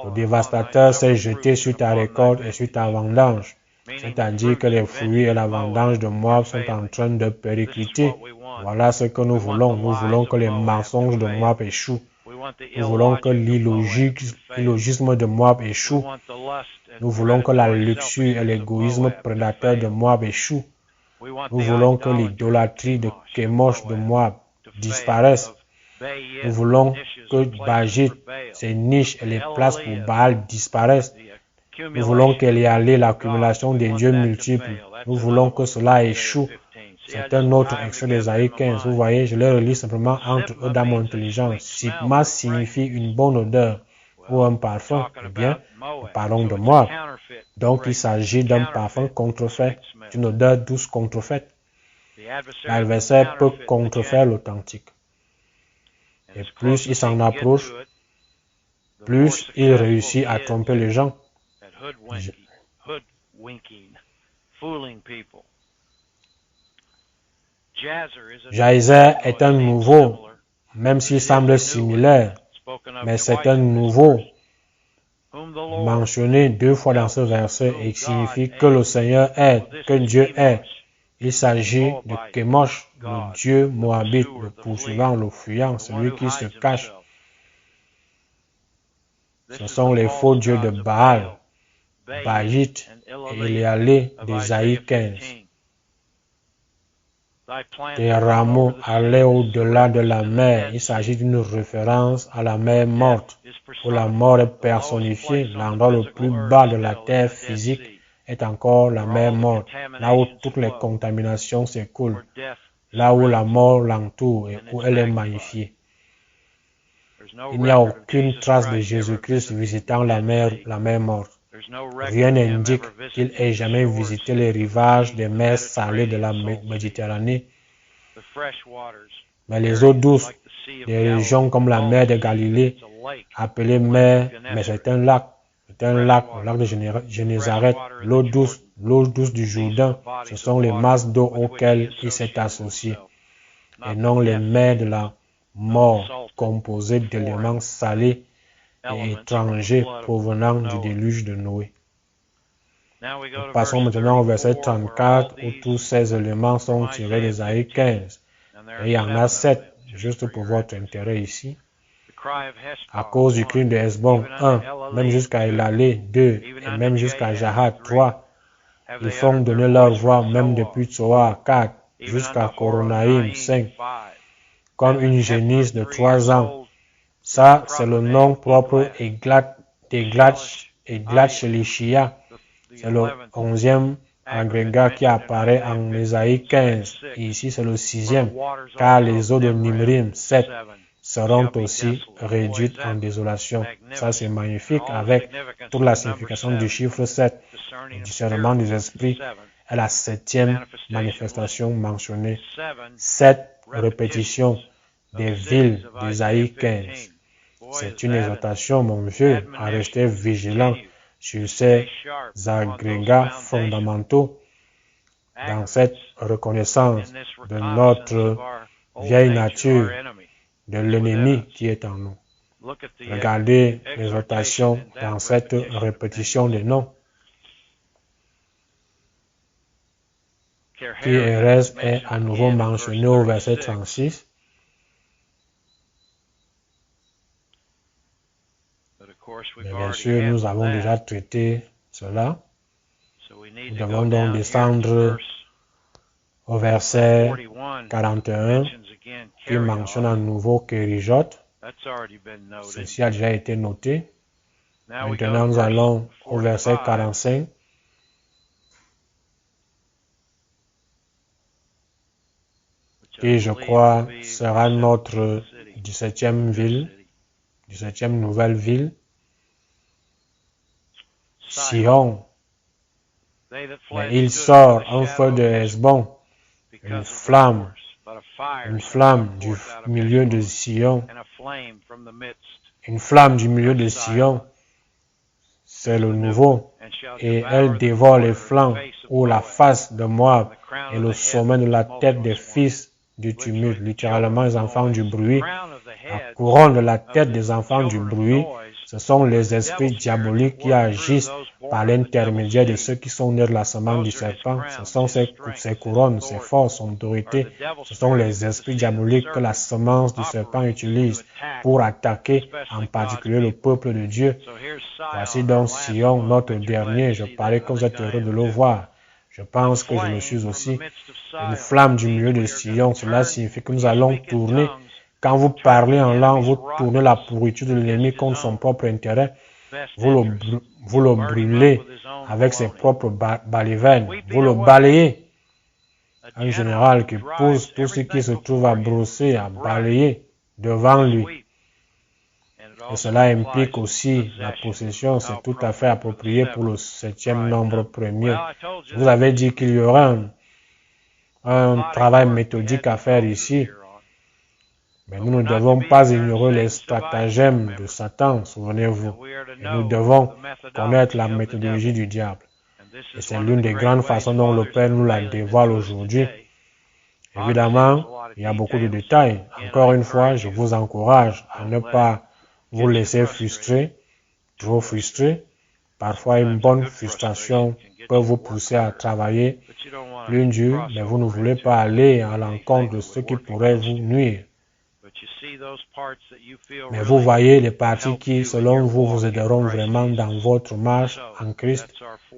Le dévastateur s'est jeté sur ta récolte et sur ta vendange. C'est-à-dire que les fruits et la vendange de Moab sont en train de péricliter. Voilà ce que nous voulons. Nous voulons que les mensonges de Moab échouent. Nous voulons que l'illogisme de Moab échoue. Nous voulons que la luxure et l'égoïsme prédateur de Moab échouent. Nous voulons que l'idolâtrie de Kémosh de Moab disparaisse. Nous voulons que Bajit, ses niches et les places pour Baal disparaissent. Nous voulons qu'il y ait l'accumulation des dieux multiples. Nous voulons que cela échoue. C'est un autre extrait d'Ésaïe 15. Vous voyez, je les relis simplement entre eux dans mon intelligence. Sibma signifie une bonne odeur ou un parfum. Eh bien, nous parlons de Moab. Donc, il s'agit d'un parfum contrefait, d'une odeur douce contrefaite. L'adversaire peut contrefaire l'authentique. Et plus il s'en approche, plus il réussit à tromper les gens. Jaïzer est un nouveau, même s'il semble similaire. mais c'est un nouveau mentionné 2 fois dans ce verset et qui signifie que le Seigneur est, que Dieu est. Il s'agit de Kémosh, le Dieu moabite, le poursuivant, le fuyant, celui qui se cache. Ce sont les faux dieux de Baal, Baït et Éléalé d'Ésaïe 15. Tes rameaux allaient au-delà de la mer. Il s'agit d'une référence à la mer morte, où la mort est personnifiée. L'endroit le plus bas de la terre physique est encore la mer morte, là où toutes les contaminations s'écoulent, là où la mort l'entoure et où elle est magnifiée. Il n'y a aucune trace de Jésus-Christ visitant la mer morte. Rien n'indique qu'il ait jamais visité les rivages des mers salées de la Méditerranée. Mais les eaux douces des régions comme la mer de Galilée, appelée mer, mais c'est un lac. C'est un lac, le lac de Génézareth, l'eau douce du Jourdain, ce sont les masses d'eau auxquelles il s'est associé, et non les mers de la mort composées d'éléments salés et étrangers provenant du déluge de Noé. Nous passons maintenant au verset 34 où tous ces éléments sont tirés d'Ésaïe 15. Et il y en a 7, juste pour votre intérêt ici. À cause du cri de Hesbon, 1, même jusqu'à Élalé, 2, et même jusqu'à Jahat, 3. Ils font donner leur voix, même depuis Tsoar, 4, jusqu'à Coronaïm, 5. Comme une génisse de 3 ans. Ça, c'est le nom propre d'Eglat-Shelishia. C'est le 11e agrégat qui apparaît en Ésaïe 15. Et ici, c'est le 6e, car les eaux de Nimrim, 7, seront aussi réduites en désolation. Ça, c'est magnifique avec toute la signification du chiffre 7. Le discernement des esprits est la 7e manifestation mentionnée. 7 répétitions des villes d'Ésaïe 15. C'est une exhortation, mon vieux, à rester vigilant sur ces agrégats fondamentaux dans cette reconnaissance de notre vieille nature, de l'ennemi qui est en nous. Regardez l'exhortation dans cette répétition des noms. Pi-Hérès est à nouveau mentionné au verset 36. Mais bien sûr, nous avons déjà traité cela. Nous devons donc descendre au verset 41 qui mentionne à nouveau Kérijot. Ceci a déjà été noté. Maintenant, nous allons au verset 45. Qui, je crois, sera notre 17e ville, 17e nouvelle ville. Sion. Mais il sort un feu de Hesbon, une flamme du milieu de Sion. Une flamme du milieu de Sion, c'est le nouveau, et elle dévore les flancs ou la face de Moab et le sommet de la tête des fils du tumulte, littéralement les enfants du bruit. La couronne de la tête des enfants du bruit, ce sont les esprits diaboliques qui agissent par l'intermédiaire de ceux qui sont nés de la semence du serpent. Ce sont ces couronnes, ces forces, son autorité. Ce sont les esprits diaboliques que la semence du serpent utilise pour attaquer en particulier le peuple de Dieu. Voici donc Sion, notre dernier. Je parie que vous êtes heureux de le voir. Je pense que je le suis aussi. Une flamme du milieu de Sion, cela signifie que nous allons tourner. Quand vous parlez en langue, vous tournez la pourriture de l'ennemi contre son propre intérêt. Vous le brûlez avec ses propres balivernes. Vous le balayez. Un général qui pousse tout ce qui se trouve à brosser, à balayer devant lui. Et cela implique aussi la possession. C'est tout à fait approprié pour le 7e nombre premier. Je vous avais dit qu'il y aurait un travail méthodique à faire ici. Mais nous ne devons pas ignorer les stratagèmes de Satan, souvenez-vous. Et nous devons connaître la méthodologie du diable. Et c'est l'une des grandes façons dont le Père nous la dévoile aujourd'hui. Évidemment, il y a beaucoup de détails. Encore une fois, je vous encourage à ne pas vous laissez frustrer, trop frustré. Parfois, une bonne frustration peut vous pousser à travailler plus dur, mais vous ne voulez pas aller à l'encontre de ce qui pourrait vous nuire. Mais vous voyez les parties qui, selon vous, vous aideront vraiment dans votre marche en Christ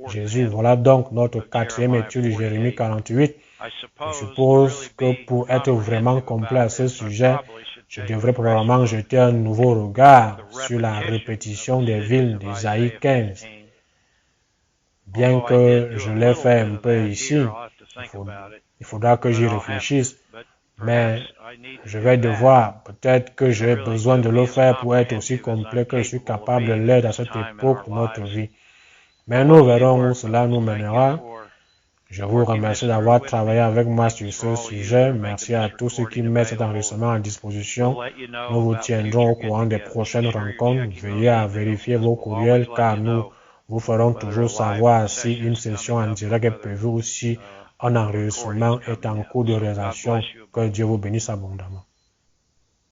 Jésus. Voilà donc notre quatrième étude de Jérémie 48. Je suppose que pour être vraiment complet à ce sujet, je devrais probablement jeter un nouveau regard sur la répétition des villes d'Ésaïe 15. Bien que je l'ai fait un peu ici, il faudra que j'y réfléchisse, mais je vais devoir, peut-être que j'ai besoin de le faire pour être aussi complet que je suis capable de l'être à cette époque de notre vie. Mais nous verrons où cela nous mènera. Je vous remercie d'avoir travaillé avec moi sur ce sujet. Merci à tous ceux qui mettent cet enregistrement à disposition. Nous vous tiendrons au courant des prochaines rencontres. Veillez à vérifier vos courriels car nous vous ferons toujours savoir si une session en direct est prévue ou si un enregistrement est en cours de réalisation. Que Dieu vous bénisse abondamment.